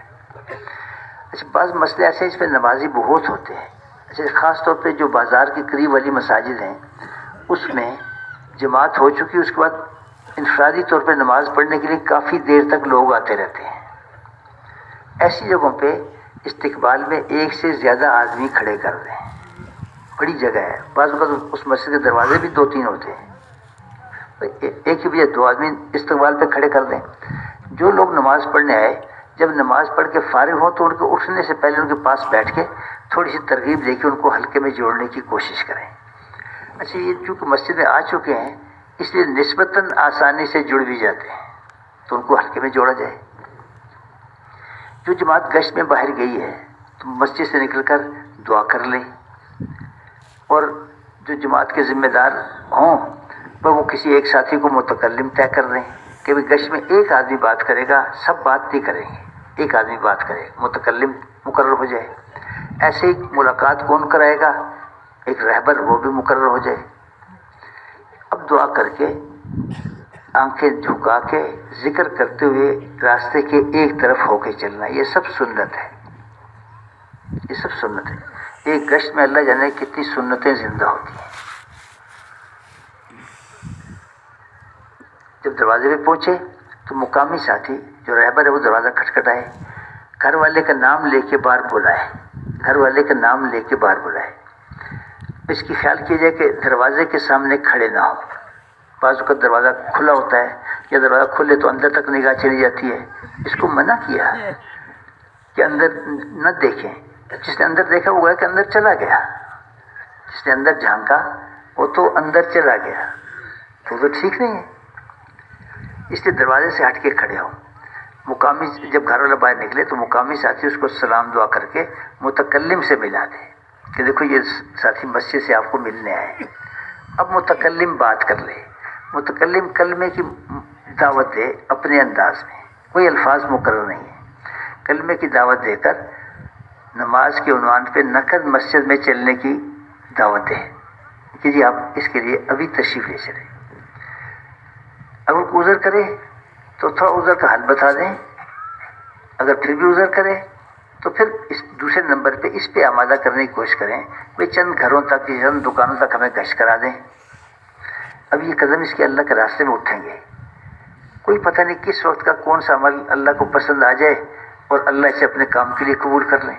اچھا بعض مسئلے ایسے ہیں اس میں نمازی بہت ہوتے ہیں. اچھا خاص طور پہ جو بازار کے قریب والی مساجد ہیں اس میں جماعت ہو چکی، اس کے بعد انفرادی طور پہ نماز پڑھنے کے لیے کافی دیر تک لوگ آتے رہتے ہیں. ایسی جگہوں پہ استقبال میں 1 سے زیادہ آدمی کھڑے کر دیں. بڑی جگہ ہے، بعض اوقات اس مسجد کے دروازے بھی 2-3 ہوتے ہیں، ایک ہی بجائے 2 آدمی استقبال پہ کھڑے کر دیں. جو لوگ نماز پڑھنے آئے جب نماز پڑھ کے فارغ ہوں تو ان کے اٹھنے سے پہلے ان کے پاس بیٹھ کے تھوڑی سی ترغیب دے کے ان کو حلقے میں جوڑنے کی کوشش کریں. اچھا یہ چونکہ مسجد میں آ چکے ہیں اس لیے نسبتاً آسانی سے جڑ بھی جاتے ہیں تو ان کو حلقے میں جوڑا جائے. جو جماعت گشت میں باہر گئی ہے تو مسجد سے نکل کر دعا کر لیں، اور جو جماعت کے ذمہ دار ہوں پر وہ کسی ایک ساتھی کو متکلم طے کر دیں کہ گشت میں ایک آدمی بات کرے گا، سب بات نہیں کریں گے، ایک آدمی بات کرے، متکلم مقرر ہو جائے. ایسے ہی ملاقات کون کرائے گا؟ ایک رہبر، وہ بھی مقرر ہو جائے. اب دعا کر کے آنکھیں جھکا کے ذکر کرتے ہوئے راستے کے ایک طرف ہو کے چلنا، یہ سب سنت ہے، یہ سب سنت ہے۔ ایک گشت میں اللہ جانے کتنی سنتیں زندہ ہوتی ہیں۔ جب دروازے پہ پہنچے تو مقامی ساتھی جو رہبر ہے وہ دروازہ کھٹکھٹائے، گھر والے کا نام لے کے باہر بلائے، گھر والے کا نام لے کے باہر بلائے۔ اس کی خیال کیجیے کہ دروازے کے سامنے کھڑے نہ ہو۔ بعض اوقات دروازہ کھلا ہوتا ہے یا دروازہ کھلے تو اندر تک نگاہ چلی جاتی ہے، اس کو منع کیا کہ اندر نہ دیکھیں۔ جس نے اندر دیکھا وہ گیا کہ اندر چلا گیا، جس نے اندر جھانکا وہ تو اندر چلا گیا، تو ٹھیک نہیں ہے۔ اس لیے دروازے سے ہٹ کے کھڑے ہو۔ مقامی جب گھر والا باہر نکلے تو مقامی ساتھی اس کو سلام دعا کر کے متکلم سے ملا دے کہ دیکھو یہ ساتھی مسجد سے آپ کو ملنے آئے۔ اب متکلم بات کر لے، متکلم کلمے کی دعوت دے اپنے انداز میں، کوئی الفاظ مقرر نہیں ہے، کلمے کی دعوت دے کر نماز کے عنوان پہ نقد مسجد میں چلنے کی دعوت دے کہ جی آپ اس کے لیے ابھی تشریف لے چلیں۔ اگر کوئی عذر کرے تو تھوڑا عذر کا حل بتا دیں، اگر پھر بھی عذر کرے تو پھر اس دوسرے نمبر پہ اس پہ آمادہ کرنے کی کوشش کریں، بھئی چند گھروں تک چند دکانوں تک ہمیں گشت کرا دیں۔ اب یہ قدم اس کے اللہ کے راستے میں اٹھیں گے، کوئی پتہ نہیں کس وقت کا کون سا عمل اللہ کو پسند آ جائے اور اللہ اسے اپنے کام کے لیے قبول کر لیں،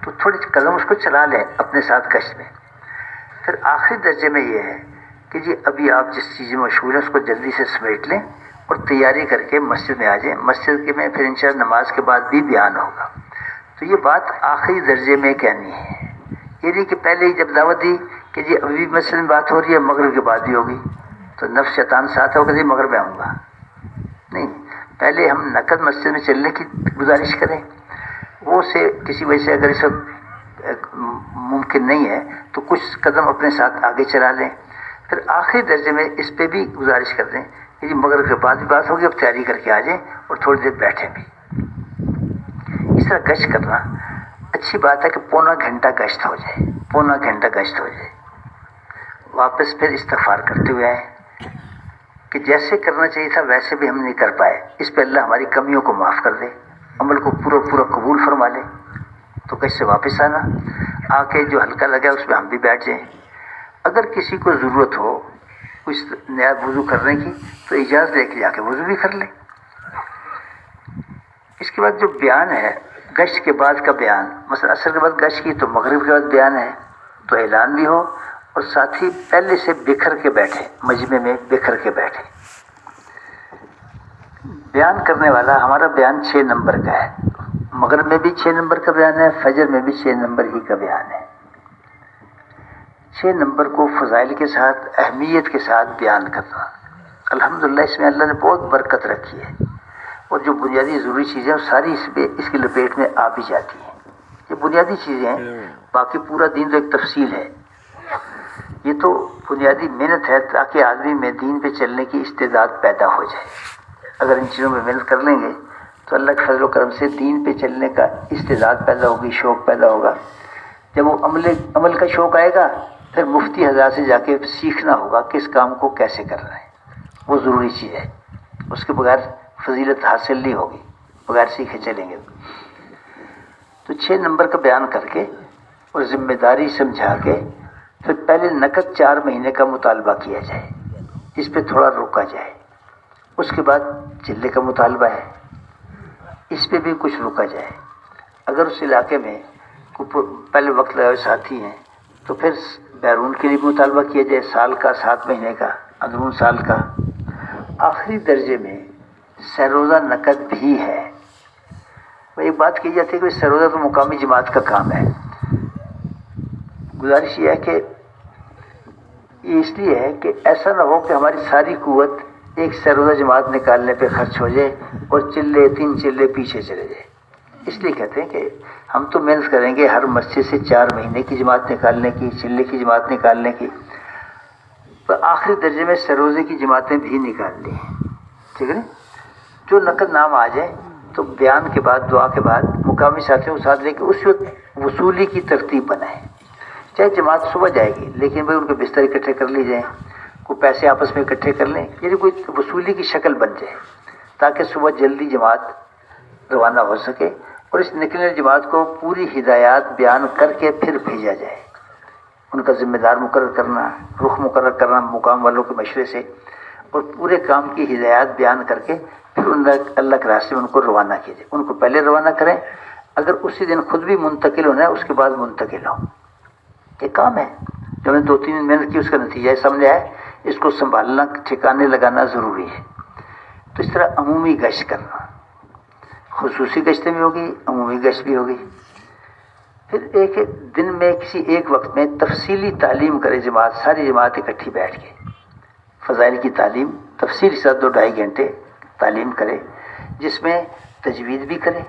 تو تھوڑی قدم اس کو چلا لیں اپنے ساتھ گشت میں۔ پھر آخری درجے میں یہ ہے کہ جی ابھی آپ جس چیز میں مشغول ہیں اس کو جلدی سے سمیٹ لیں اور تیاری کر کے مسجد میں آ جائیں۔ مسجد کے میں پھر انشاءاللہ نماز کے بعد بھی بیان ہوگا۔ تو یہ بات آخری درجے میں کہنی ہے، یہ نہیں کہ پہلے ہی جب دعوت دی کہ جی ابھی مسجد میں بات ہو رہی ہے مغرب کے بعد بھی ہوگی تو نفس شیطان ساتھ ہوگا جی مغرب میں آؤں گا، نہیں، پہلے ہم نقد مسجد میں چلنے کی گزارش کریں۔ وہ سے کسی وجہ سے اگر اس وقت ممکن نہیں ہے تو کچھ قدم اپنے ساتھ آگے چلا لیں، پھر آخری درجے میں اس پہ بھی گزارش کر دیں کہ جی مغرب کے بعد بھی بات ہوگی، اب تیاری کر کے آ جائیں اور تھوڑی دیر بیٹھیں بھی۔ اس طرح گشت کرنا اچھی بات ہے کہ پونا گھنٹہ گشت ہو جائے، پونا گھنٹہ گشت ہو جائے، واپس پھر استغفار کرتے ہوئے آئیں کہ جیسے کرنا چاہیے تھا ویسے بھی ہم نہیں کر پائے، اس پہ اللہ ہماری کمیوں کو معاف کر دے، عمل کو پورا قبول فرما لے۔ تو گشت سے واپس آنا، آ کے جو ہلکا لگا اس پہ ہم بھی بیٹھ جائیں۔ اگر کسی کو ضرورت ہو کچھ نیا وضو کرنے کی تو اجازت لے کے جا کے وضو بھی کر لے۔ اس کے بعد جو بیان ہے گشت کے بعد کا بیان، مثلا عصر کے بعد گشت کی تو مغرب کے بعد بیان ہے، تو اعلان بھی ہو اور ساتھی پہلے سے بکھر کے بیٹھے، مجمع میں بکھر کے بیٹھے۔ بیان کرنے والا ہمارا بیان 6 نمبر کا ہے، مغرب میں بھی 6 نمبر کا بیان ہے، فجر میں بھی 6 نمبر ہی کا بیان ہے۔ 6 نمبر کو فضائل کے ساتھ اہمیت کے ساتھ بیان کرنا، الحمدللہ اس میں اللہ نے بہت برکت رکھی ہے، اور جو بنیادی ضروری چیزیں وہ ساری اس کی لپیٹ میں آ بھی جاتی ہیں۔ یہ بنیادی چیزیں ہیں، باقی پورا دین تو ایک تفصیل ہے، یہ تو بنیادی محنت ہے تاکہ آدمی میں دین پہ چلنے کی استعداد پیدا ہو جائے۔ اگر ان چیزوں میں محنت کر لیں گے تو اللہ کے فضل و کرم سے دین پہ چلنے کا استعداد پیدا ہوگی، شوق پیدا ہوگا۔ جب وہ عمل کا شوق آئے گا پھر مفتی حضرات سے جا کے سیکھنا ہوگا کہ اس کام کو کیسے کرنا ہے، وہ ضروری چیز ہے، اس کے بغیر فضیلت حاصل نہیں ہوگی، بغیر سیکھے چلیں گے۔ تو 6 نمبر کا بیان کر کے اور ذمہ داری سمجھا کے پھر پہلے نقد 4 مہینے کا مطالبہ کیا جائے، اس پہ تھوڑا روکا جائے۔ اس کے بعد چلے کا مطالبہ ہے، اس پہ بھی کچھ روکا جائے۔ اگر اس علاقے میں پہلے وقت لگائے ساتھی ہیں تو پھر بیرون کے لیے مطالبہ کیا جائے، سال کا، 7 مہینے کا، اندرون سال کا۔ آخری درجے میں سروزہ نقد بھی ہے۔ ایک بات کی جاتی ہے کہ سروزہ تو مقامی جماعت کا کام ہے، گزارش یہ ہے کہ یہ اس لیے ہے کہ ایسا نہ ہو کہ ہماری ساری قوت ایک سروزہ جماعت نکالنے پہ خرچ ہو جائے اور 3 چلے پیچھے چلے جائے۔ اس لیے کہتے ہیں کہ ہم تو محنت کریں گے ہر مسجد سے 4 مہینے کی جماعت نکالنے کی، چلے کی جماعت نکالنے کی، پر آخری درجے میں سروزے کی جماعتیں بھی نکالنی ہیں، ٹھیک ہے۔ جو نقد نام آ جائے تو بیان کے بعد، دعا کے بعد مقامی ساتھیوں کو ساتھ لے کے اس وقت وصولی کی ترتیب بنائیں۔ چاہے جماعت صبح جائے گی لیکن بھائی ان کے بستر اکٹھے کر لی جائیں، کوئی پیسے آپس میں اکٹھے کر لیں، یعنی کوئی وصولی کی شکل بن جائے تاکہ صبح جلدی جماعت روانہ ہو سکے، اور اس نکلنے جماعت کو پوری ہدایات بیان کر کے پھر بھیجا جائے۔ ان کا ذمہ دار مقرر کرنا، رخ مقرر کرنا مقام والوں کے مشورے سے، اور پورے کام کی ہدایات بیان کر کے پھر اللہ کے راستے میں ان کو روانہ کیا جائے۔ ان کو پہلے روانہ کریں، اگر اسی دن خود بھی منتقل ہونا ہے اس کے بعد منتقل ہو۔ یہ کام ہے جو ہم نے 2-3 دن محنت کی، اس کا نتیجہ سمجھا ہے، اس کو سنبھالنا، ٹھکانے لگانا ضروری ہے۔ تو اس طرح عمومی گشت کرنا، خصوصی گشتیں بھی ہوگی، عمومی گشت بھی ہوگی۔ پھر ایک دن میں کسی ایک وقت میں تفصیلی تعلیم کرے جماعت، ساری جماعت اکٹھی بیٹھ کے فضائل کی تعلیم تفصیلی ساتھ 2-2.5 گھنٹے تعلیم کرے، جس میں تجوید بھی کرے۔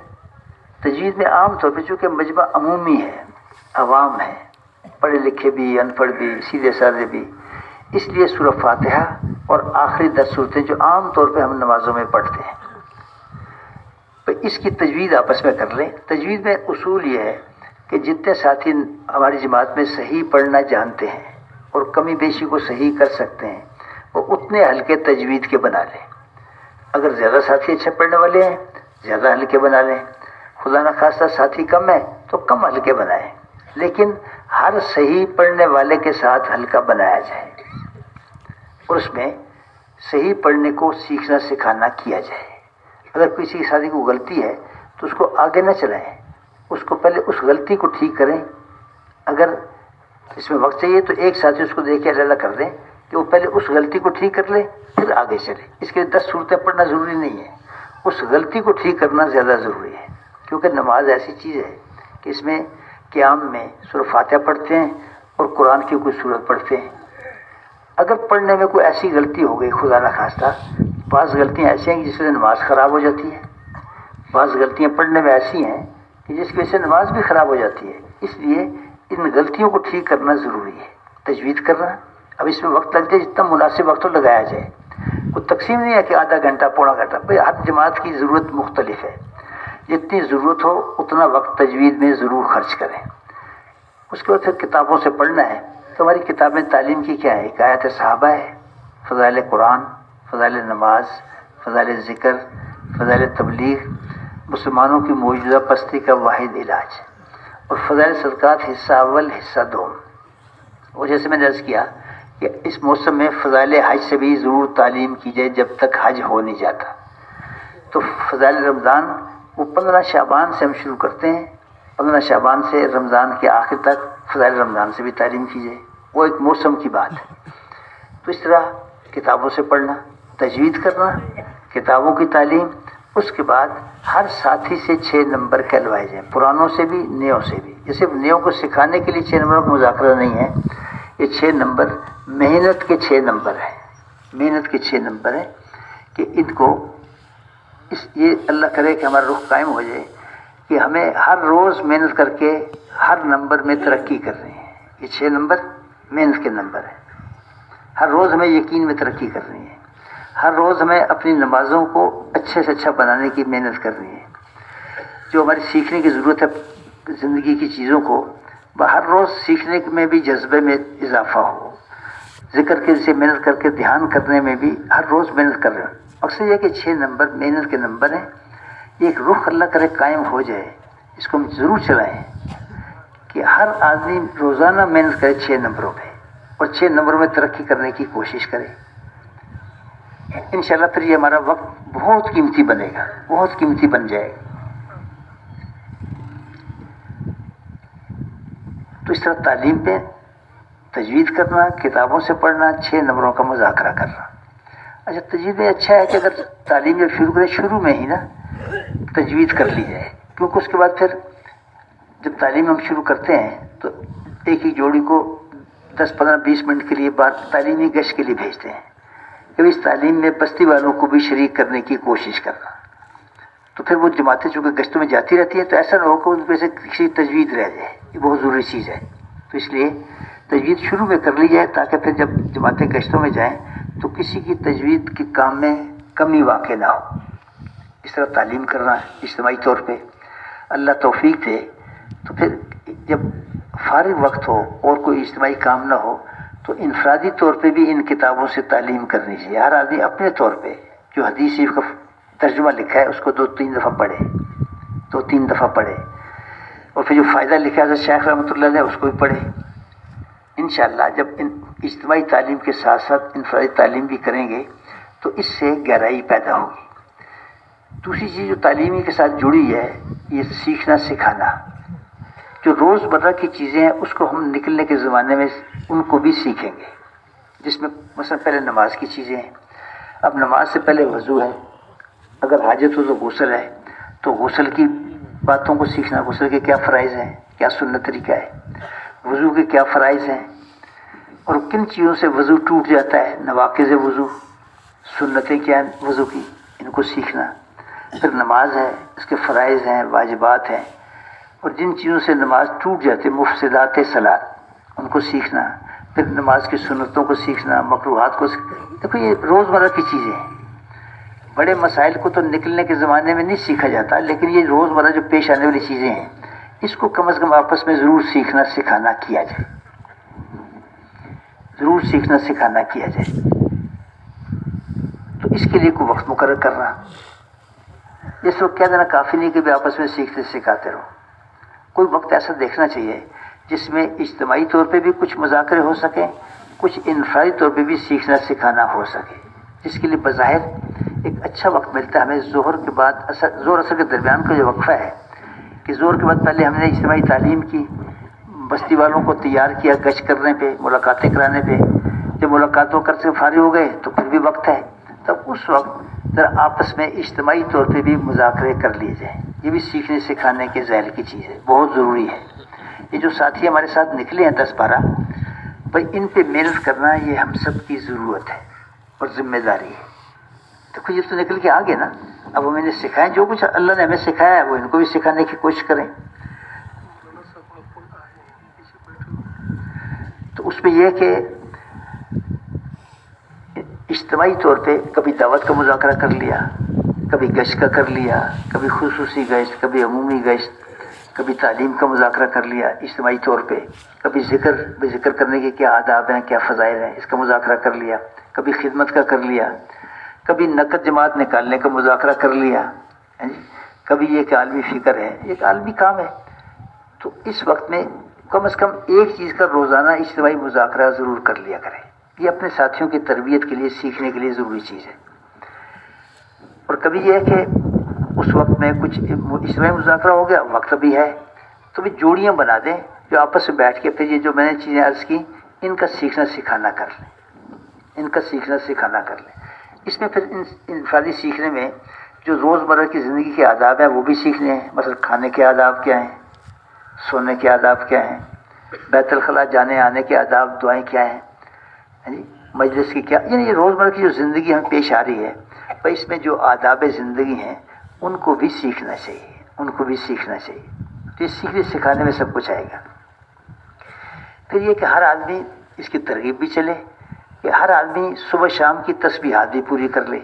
تجوید میں عام طور پہ چونکہ مجمع عمومی ہے، عوام ہے، پڑھے لکھے بھی، ان پڑھ بھی، سیدھے سادے بھی، اس لیے سورہ فاتحہ اور آخری 10 صورتیں جو عام طور پہ ہم نمازوں میں پڑھتے ہیں، تو اس کی تجوید آپس میں کر لیں۔ تجوید میں اصول یہ ہے کہ جتنے ساتھی ہماری جماعت میں صحیح پڑھنا جانتے ہیں اور کمی بیشی کو صحیح کر سکتے ہیں، وہ اتنے ہلکے تجوید کے بنا لیں۔ اگر زیادہ ساتھی اچھے پڑھنے والے ہیں، زیادہ ہلکے بنا لیں۔ خدا نہ خواستہ ساتھی کم ہے تو کم ہلکے بنائیں، لیکن ہر صحیح پڑھنے والے کے ساتھ ہلکا بنایا جائے، اور اس میں صحیح پڑھنے کو سیکھنا سکھانا کیا جائے۔ اگر کسی ساتھی کو غلطی ہے تو اس کو آگے نہ چلائیں، اس کو پہلے اس غلطی کو ٹھیک کریں۔ اگر اس میں وقت چاہیے تو ایک ساتھی اس کو دیکھ کے اللہ کر دیں کہ وہ پہلے اس غلطی کو ٹھیک کر لے پھر آگے چلے۔ اس کے 10 صورتیں پڑھنا ضروری نہیں ہے، اس غلطی کو ٹھیک کرنا زیادہ ضروری ہے، کیونکہ نماز ایسی چیز ہے کہ اس میں قیام میں سورہ فاتحہ پڑھتے ہیں اور قرآن کی کوئی صورت پڑھتے ہیں۔ اگر پڑھنے میں کوئی ایسی غلطی ہو گئی، خدا نہ خواستہ، بعض غلطیاں ایسی ہیں کہ جس سے نماز خراب ہو جاتی ہے، بعض غلطیاں پڑھنے میں ایسی ہیں کہ جس کی وجہ سے نماز بھی خراب ہو جاتی ہے۔ اس لیے ان غلطیوں کو ٹھیک کرنا ضروری ہے، تجوید کرنا۔ اب اس میں وقت لگ جائے، جتنا مناسب وقت ہو لگایا جائے، کوئی تقسیم نہیں ہے کہ آدھا گھنٹہ پونا گھنٹہ، بھائی ہر جماعت کی ضرورت مختلف ہے، جتنی ضرورت ہو اتنا وقت تجوید میں ضرور خرچ کریں۔ اس کے بعد پھر کتابوں سے پڑھنا ہے تو ہماری کتابیں تعلیم کی کیا ہے؟ حکایت صحابہ ہے، فضائل قرآن، فضائل نماز، فضائل ذکر، فضائل تبلیغ، مسلمانوں کی موجودہ پستی کا واحد علاج، اور فضائل صدقات حصہ اول حصہ دوم۔ اور جیسے میں نے عرض کیا کہ اس موسم میں فضائل حج سے بھی ضرور تعلیم کی جائے جب تک حج ہو نہیں جاتا۔ تو فضائل رمضان وہ 15 شعبان سے ہم شروع کرتے ہیں، 15 شعبان سے رمضان کے آخر تک فضائل رمضان سے بھی تعلیم کی جائے، وہ ایک موسم کی بات ہے۔ تو اس طرح کتابوں سے پڑھنا، تجوید کرنا، کتابوں کی تعلیم، اس کے بعد ہر ساتھی سے 6 نمبر کہلوائے جائیں، پرانوں سے بھی نیوں سے بھی۔ یہ صرف نیوں کو سکھانے کے لیے 6 نمبر کا مذاکرہ نہیں ہے، یہ 6 نمبر محنت کے 6 نمبر ہیں، محنت کے 6 نمبر ہیں کہ ان کو یہ اللہ کرے کہ ہمارا رخ قائم ہو جائے کہ ہمیں ہر روز محنت کر کے ہر نمبر میں ترقی کرنی ہے۔ یہ 6 نمبر محنت کے نمبر ہیں۔ ہر روز ہمیں یقین میں ترقی کرنی ہے، ہر روز ہمیں اپنی نمازوں کو اچھے سے اچھا بنانے کی محنت کرنی ہے۔ جو ہماری سیکھنے کی ضرورت ہے زندگی کی چیزوں کو، ہر روز سیکھنے میں بھی جذبے میں اضافہ ہو، ذکر کے سے محنت کر کے دھیان کرنے میں بھی ہر روز محنت کر رہے ہیں۔ اکثر یہ کہ 6 نمبر محنت کے نمبر ہیں، ایک رخ اللہ کرے قائم ہو جائے، اس کو ہم ضرور چلائیں کہ ہر آدمی روزانہ محنت کرے 6 نمبروں پہ، اور 6 نمبروں میں ترقی کرنے کی کوشش کرے۔ انشاءاللہ پھر یہ ہمارا وقت بہت قیمتی بنے گا، بہت قیمتی بن جائے گا۔ تو اس طرح تعلیم پہ تجوید کرنا، کتابوں سے پڑھنا، 6 نمبروں کا مذاکرہ کرنا۔ اچھا تجوید میں اچھا ہے کہ اگر تعلیم جب شروع کریں شروع میں ہی نا تجوید کر لی جائے، کیونکہ اس کے بعد پھر جب تعلیم ہم شروع کرتے ہیں تو ایک ہی جوڑی کو 10 15 20 منٹ کے لیے تعلیمی گشت کے لیے بھیجتے ہیں کہ اس تعلیم میں بستی والوں کو بھی شریک کرنے کی کوشش کرنا۔ تو پھر وہ جماعتیں چونکہ گشتوں میں جاتی رہتی ہیں تو ایسا نہ ہو کہ ان میں سے کسی تجوید رہ جائے، یہ بہت ضروری چیز ہے۔ تو اس لیے تجوید شروع میں کر لی جائے تاکہ پھر جب جماعتیں گشتوں میں جائیں تو کسی کی تجوید کے کام میں کمی واقع نہ ہو۔ اس طرح تعلیم کرنا اجتماعی طور پہ، اللہ توفیق دے تو پھر جب فارغ وقت ہو اور کوئی اجتماعی کام نہ ہو تو انفرادی طور پہ بھی ان کتابوں سے تعلیم کرنی چاہیے. ہر آدمی اپنے طور پہ جو حدیث شریف کا ترجمہ لکھا ہے اس کو 2-3 دفعہ پڑھے، 2-3 دفعہ پڑھے، اور پھر جو فائدہ لکھا ہے شیخ رحمۃ اللہ علیہ اس کو بھی پڑھے. انشاءاللہ جب اجتماعی تعلیم کے ساتھ ساتھ انفرادی تعلیم بھی کریں گے تو اس سے گہرائی پیدا ہوگی. دوسری چیز جو تعلیمی کے ساتھ جڑی ہے یہ سیکھنا سکھانا. جو روز مرہ کی چیزیں ہیں اس کو ہم نکلنے کے زمانے میں ان کو بھی سیکھیں گے، جس میں مثلا پہلے نماز کی چیزیں ہیں. اب نماز سے پہلے وضو ہے، اگر حاجت ہو تو غسل ہے، تو غسل کی باتوں کو سیکھنا، غسل کے کیا فرائض ہیں، کیا سنت طریقہ ہے، وضو کے کیا فرائض ہیں، اور کن چیزوں سے وضو ٹوٹ جاتا ہے، نواقض وضو، سنتیں کیا ہیں وضو کی، ان کو سیکھنا. پھر نماز ہے، اس کے فرائض ہیں، واجبات ہیں، اور جن چیزوں سے نماز ٹوٹ جاتے مفسدات صلاۃ ان کو سیکھنا. پھر نماز کی سنتوں کو سیکھنا، مکروہات کو دیکھو یہ روزمرہ کی چیزیں ہیں. بڑے مسائل کو تو نکلنے کے زمانے میں نہیں سیکھا جاتا، لیکن یہ روزمرہ جو پیش آنے والی چیزیں ہیں اس کو کم از کم آپس میں ضرور سیکھنا سکھانا کیا جائے، ضرور سیکھنا سکھانا کیا جائے. تو اس کے لیے کوئی وقت مقرر کرنا، جس وقت کہہ دینا کافی نہیں کہ بھی آپس میں سیکھتے سکھاتے رہو. کوئی وقت ایسا دیکھنا چاہیے جس میں اجتماعی طور پہ بھی کچھ مذاکرے ہو سکیں، کچھ انفرادی طور پہ بھی سیکھنا سکھانا ہو سکے، جس کے لیے بظاہر ایک اچھا وقت ملتا ہے ہمیں. ظہر کے بعد زور اثر کے درمیان کا جو وقفہ ہے کہ زہر کے بعد پہلے ہم نے اجتماعی تعلیم کی، بستی والوں کو تیار کیا گشت کرنے پہ، ملاقاتیں کرانے پہ. جب ملاقاتوں کر سے فارغ ہو گئے تو پھر بھی وقت ہے، تب اس وقت ذرا آپس میں اجتماعی طور پہ بھی مذاکرے کر لیے جائیں. یہ بھی سیکھنے سکھانے کے ذیل کی چیز ہے، بہت ضروری ہے. یہ جو ساتھی ہمارے ساتھ نکلے ہیں 10-12 بھائی، ان پہ محنت کرنا یہ ہم سب کی ضرورت ہے اور ذمہ داری ہے. دیکھو یہ تو نکل کے آگے نا، اب ہمیں نے سکھائیں، جو کچھ اللہ نے ہمیں سکھایا ہے وہ ان کو بھی سکھانے کی کوشش کریں. تو اس پہ یہ کہ اجتماعی طور پہ کبھی دعوت کا مذاکرہ کر لیا، کبھی گشت کا کر لیا، کبھی خصوصی گشت، کبھی عمومی گشت، کبھی تعلیم کا مذاکرہ کر لیا اجتماعی طور پہ، کبھی ذکر کرنے کے کیا آداب ہیں، کیا فضائل ہیں، اس کا مذاکرہ کر لیا، کبھی خدمت کا کر لیا، کبھی نقد جماعت نکالنے کا مذاکرہ کر لیا، کبھی یہ کہ عالمی فکر ہے، ایک عالمی کام ہے. تو اس وقت میں کم از کم ایک چیز کا روزانہ اجتماعی مذاکرہ ضرور کر لیا کریں. یہ اپنے ساتھیوں کی تربیت کے لیے، سیکھنے کے لیے ضروری چیز ہے. اور کبھی یہ ہے کہ اس وقت میں کچھ اجتماعی مذاکرہ ہو گیا، وقت بھی ہے تو بھی جوڑیاں بنا دیں جو آپس میں بیٹھ کے پھر یہ جو میں نے چیزیں عرض کی ان کا سیکھنا سکھانا کر لیں، ان کا سیکھنا سکھانا کر لیں. اس میں پھر انفرادی سیکھنے میں جو روزمرہ کی زندگی کے آداب ہیں وہ بھی سیکھنے ہیں. مثلا کھانے کے آداب کیا ہیں، سونے کے آداب کیا ہیں، بیت الخلاء جانے آنے کے آداب دعائیں کیا ہیں، مجلس کی کیا، یعنی یہ روزمرہ کی جو زندگی ہمیں پیش آ رہی ہے بھائی اس میں جو آداب زندگی ہیں ان کو بھی سیکھنا چاہیے، ان کو بھی سیکھنا چاہیے. تو یہ سیکھنے سکھانے میں سب کچھ آئے گا. پھر یہ کہ ہر آدمی اس کی ترغیب بھی چلے کہ ہر آدمی صبح شام کی تسبیحات بھی پوری کر لے.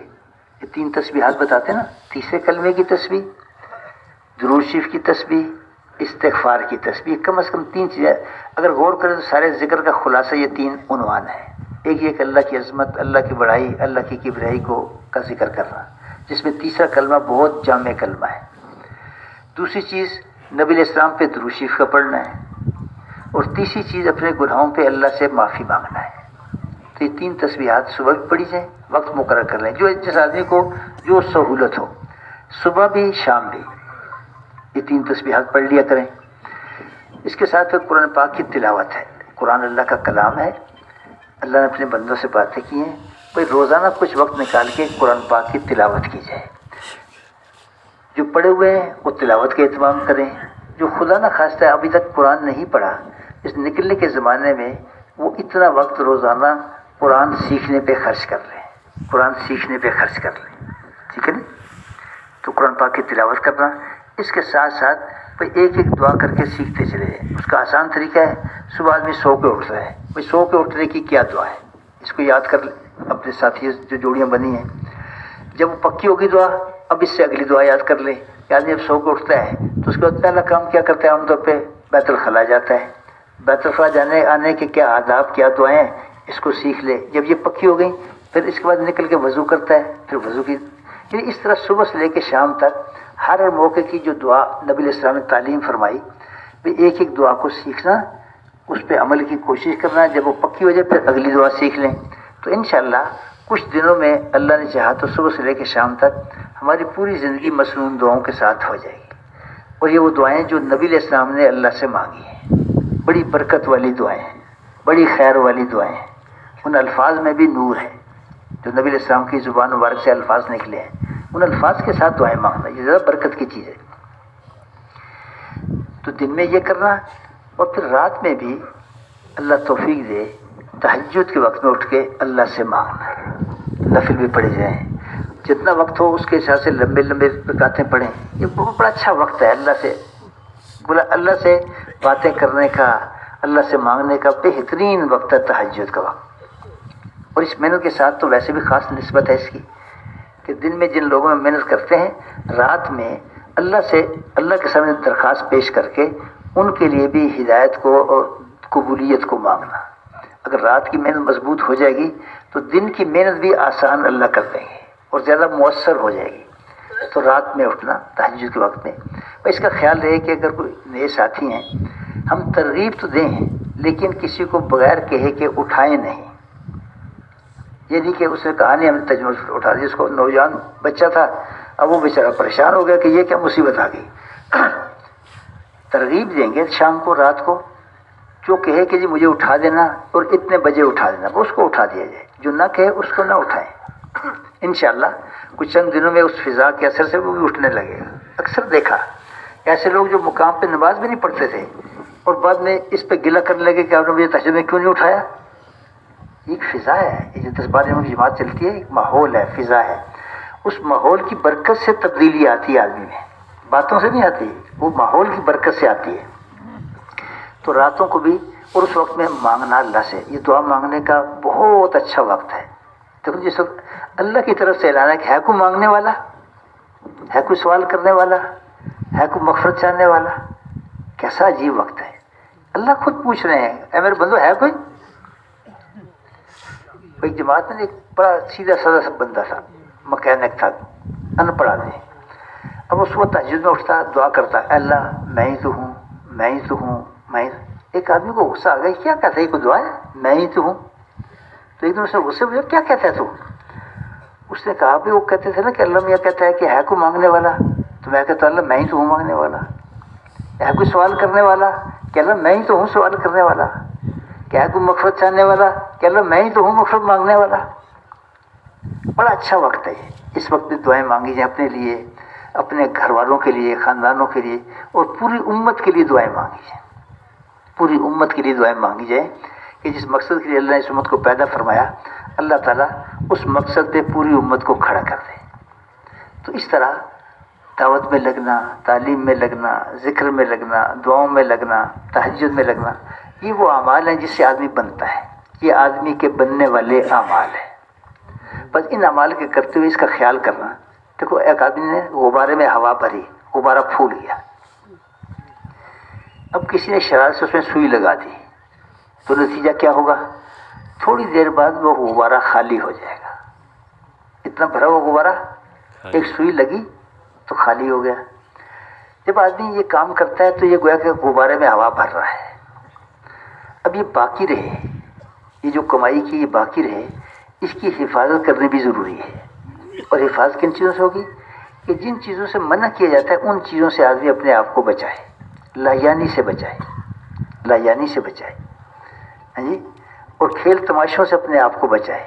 یہ 3 تسبیحات بتاتے ہیں نا، تیسرے کلمے کی تسبیح، درود شریف کی تسبیح، استغفار کی تسبیح. کم از کم 3 چیزیں اگر غور کریں تو سارے ذکر کا خلاصہ یہ 3 عنوان ہے. ایک یہ کہ اللہ کی عظمت، اللہ کی بڑائی، اللہ کی کبریائی کا ذکر کرنا، جس میں تیسرا کلمہ بہت جامع کلمہ ہے. دوسری چیز نبی علیہ السلام پہ درود شریف کا پڑھنا ہے، اور تیسری چیز اپنے گناہوں پہ اللہ سے معافی مانگنا ہے. تو یہ 3 تسبیحات صبح بھی پڑھی جائیں، وقت مقرر کر لیں جو جس آدمی کو جو سہولت ہو، صبح بھی شام بھی یہ 3 تسبیحات پڑھ لیا کریں. اس کے ساتھ پھر قرآن پاک کی تلاوت ہے. قرآن اللہ کا کلام ہے، اللہ نے اپنے بندوں سے باتیں کی ہیں. بھائی روزانہ کچھ وقت نکال کے قرآن پاک کی تلاوت کی جائے. جو پڑھے ہوئے ہیں وہ تلاوت کا اہتمام کریں. جو خدا نہ خواستہ ابھی تک قرآن نہیں پڑھا، اس نکلنے کے زمانے میں وہ اتنا وقت روزانہ قرآن سیکھنے پہ خرچ کر لیں، قرآن سیکھنے پہ خرچ کر لیں. ٹھیک ہے نا؟ تو قرآن پاک کی تلاوت کرنا، اس کے ساتھ ساتھ بھائی ایک ایک دعا کر کے سیکھتے چلے جائیں. اس کا آسان طریقہ ہے، صبح آدمی سو کے اٹھتا ہے، بھائی سو کے اٹھنے کی کیا دعا ہے اس کو یاد کر لیں. اپنے ساتھی جو جوڑیاں بنی ہیں، جب وہ پکی ہوگی دعا اب اس سے اگلی دعا یاد کر لیں. کہ آدمی اب سو کے اٹھتا ہے تو اس کے بعد پہلا کام کیا کرتا ہے، عام طور پہ بیت الخلاء جاتا ہے. بیت الخلاء جانے آنے کے کیا آداب، کیا دعائیں، اس کو سیکھ لے. جب یہ پکی ہو گئی پھر اس کے بعد نکل کے وضو کرتا ہے, پھر وضو کی. یعنی اس طرح صبح سے لے کے شام تک ہر موقع کی جو دعا نبی علیہ السلام نے تعلیم فرمائی, ایک ایک دعا کو سیکھنا, اس پہ عمل کی کوشش کرنا. جب وہ پکی ہو جائے پھر اگلی دعا سیکھ لیں. تو انشاءاللہ کچھ دنوں میں اللہ نے چاہا تو صبح سے لے کے شام تک ہماری پوری زندگی مسنون دعاؤں کے ساتھ ہو جائے گی. اور یہ وہ دعائیں جو نبی علیہ السلام نے اللہ سے مانگی ہیں, بڑی برکت والی دعائیں ہیں, بڑی خیر والی دعائیں ہیں. ان الفاظ میں بھی نور ہے. جو نبی علیہ السلام کی زبان مبارک سے الفاظ نکلے ہیں, ان الفاظ کے ساتھ دعائیں مانگنا یہ زیادہ برکت کی چیز ہے. تو دن میں یہ کرنا, اور پھر رات میں بھی اللہ توفیق دے تہجد کے وقت میں اٹھ کے اللہ سے مانگنا. نفل بھی پڑھے جائیں, جتنا وقت ہو اس کے حساب سے لمبے لمبے رکعتیں پڑھیں. یہ بہت بڑا اچھا وقت ہے اللہ سے باتیں کرنے کا, اللہ سے مانگنے کا بہترین وقت ہے تہجد کا وقت. اور اس محنت کے ساتھ تو ویسے بھی خاص نسبت ہے اس کی کہ دن میں جن لوگوں میں محنت کرتے ہیں, رات میں اللہ کے سامنے درخواست پیش کر کے ان کے لیے بھی ہدایت کو اور قبولیت کو مانگنا. اگر رات کی محنت مضبوط ہو جائے گی تو دن کی محنت بھی آسان اللہ کر دیں گے اور زیادہ مؤثر ہو جائے گی. تو رات میں اٹھنا تہجد کے وقت میں. اس کا خیال رہے کہ اگر کوئی نئے ساتھی ہیں, ہم ترغیب تو دیں لیکن کسی کو بغیر کہے کہ اٹھائیں نہیں. یہ نہیں کہ اس نے کہا نہیں ہم نے تجمل اٹھا دیا. اس کو نوجوان بچہ تھا, اب وہ بیچارہ پریشان ہو گیا کہ یہ کیا مصیبت آ گئی. ترغیب دیں گے شام کو, رات کو, جو کہے کہ جی مجھے اٹھا دینا اور اتنے بجے اٹھا دینا, اس کو اٹھا دیا جائے. جو نہ کہے اس کو نہ اٹھائیں. انشاءاللہ کچھ چند دنوں میں اس فضا کے اثر سے وہ بھی اٹھنے لگے گا. اکثر دیکھا ایسے لوگ جو مقام پہ نماز بھی نہیں پڑھتے تھے اور بعد میں اس پہ گلہ کرنے لگے کہ آپ نے مجھے تہجد میں کیوں نہیں اٹھایا. ایک فضا ہے, یہ جو 10-12 دنوں کی جماعت چلتی ہے, ایک ماحول ہے, فضا ہے. اس ماحول کی برکت سے تبدیلی آتی ہے آدمی میں, باتوں سے نہیں آتی, وہ ماحول کی برکت سے آتی ہے. تو راتوں کو بھی اور اس وقت میں مانگنا اللہ سے, یہ دعا مانگنے کا بہت اچھا وقت ہے. دیکھو جس وقت اللہ کی طرف سے اعلان ہے کہ ہے کوئی مانگنے والا, ہے کوئی سوال کرنے والا, ہے کوئی مغفرت چاہنے والا. کیسا عجیب وقت ہے. اللہ خود پوچھ رہے ہیں, اے میرے بندو ہے کوئی. ایک جماعت میں ایک بڑا سیدھا سادہ سا بندہ تھا, مکینک تھا, ان پڑھ آدمی. اب اس وقت تہجد میں اٹھتا, دعا کرتا, اے اللہ میں ہی تو ہوں, میں ہی تو ہوں, میں. ایک آدمی کو غصہ آ گیا, کیا کہتا ہے یہ کوئی دعا ہے, میں ہی تو ہوں. تو ایک دن اس نے غصے میں کیا کہتا ہے تو. اس نے کہا بھی وہ کہتے تھے نا کہ اللہ میاں کہتا ہے کہ ہے کوئی مانگنے والا, تو میں کہتا اللہ میں ہی تو ہوں مانگنے والا. ہے کوئی سوال کرنے والا, کہ اللہ میں ہی تو ہوں سوال کرنے والا. کہ ہے کوئی مغفرت چاہنے والا, کہ اللہ میں ہی تو ہوں مغفرت مانگنے والا. بڑا اچھا وقت ہے. اس وقت بھی دعائیں مانگی جائیں اپنے لیے, اپنے گھر والوں کے لیے, خاندانوں کے لیے, اور پوری امت کے لیے دعائیں مانگی جائیں. پوری امت کے لیے دعائیں مانگی جائیں کہ جس مقصد کے لیے اللہ نے اس امت کو پیدا فرمایا, اللہ تعالیٰ اس مقصد پہ پوری امت کو کھڑا کر دے. تو اس طرح دعوت میں لگنا, تعلیم میں لگنا, ذکر میں لگنا, دعاؤں میں لگنا, تہجد میں لگنا, یہ وہ اعمال ہیں جس سے آدمی بنتا ہے. یہ آدمی کے بننے والے اعمال ہیں. بس ان اعمال کے کرتے ہوئے اس کا خیال کرنا. دیکھو ایک آدمی نے غبارے میں ہوا بھری, غبارہ پھول گیا. اب کسی نے شرارت سے اس میں سوئی لگا دی, تو نتیجہ کیا ہوگا, تھوڑی دیر بعد وہ غبارہ خالی ہو جائے گا. اتنا بھرا ہوا غبارہ, ایک سوئی لگی تو خالی ہو گیا. جب آدمی یہ کام کرتا ہے تو یہ گویا کہ غبارے میں ہوا بھر رہا ہے. اب یہ باقی رہے, یہ جو کمائی کی یہ باقی رہے, اس کی حفاظت کرنی بھی ضروری ہے. اور حفاظت کن چیزوں سے ہوگی کہ جن چیزوں سے منع کیا جاتا ہے ان چیزوں سے آدمی اپنے آپ کو بچائے, لایانی سے بچائے, لایانی سے بچائے, ہاں جی, اور کھیل تماشوں سے اپنے آپ کو بچائے.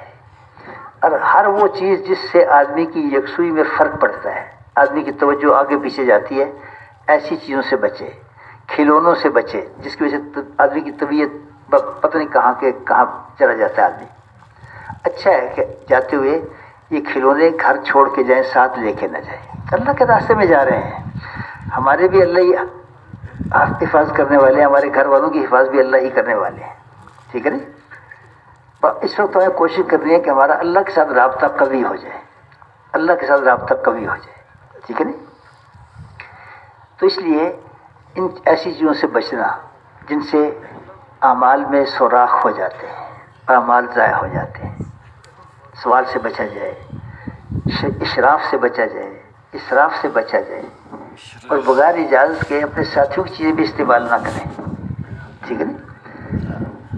اور ہر وہ چیز جس سے آدمی کی یکسوئی میں فرق پڑتا ہے, آدمی کی توجہ آگے پیچھے جاتی ہے, ایسی چیزوں سے بچے. کھلونوں سے بچے جس کی وجہ سے آدمی کی طبیعت پتہ نہیں کہاں کے کہاں چلا جاتا ہے آدمی. اچھا ہے کہ جاتے ہوئے یہ کھلونے گھر چھوڑ کے جائیں, ساتھ لے کے نہ جائیں. اللہ کے راستے میں جا رہے ہیں, ہمارے بھی اللہ ہی حفاظت کرنے والے ہیں, ہمارے گھر والوں کی حفاظت بھی اللہ ہی کرنے والے ہیں. ٹھیک ہے نا. اس وقت ہمیں کوشش کرنی ہے کہ ہمارا اللہ کے ساتھ رابطہ قوی ہو جائے, اللہ کے ساتھ رابطہ قوی ہو جائے. ٹھیک ہے نا. تو اس لیے ان ایسی چیزوں سے بچنا جن سے اعمال میں سوراخ ہو جاتے ہیں, اعمال ضائع ہو جاتے ہیں. سوال سے بچا جائے، اشراف سے بچا جائے، اسراف سے بچا جائے، اور بغیر اجازت کے اپنے ساتھیوں کی چیزیں بھی استعمال نہ کریں. ٹھیک ہے نا؟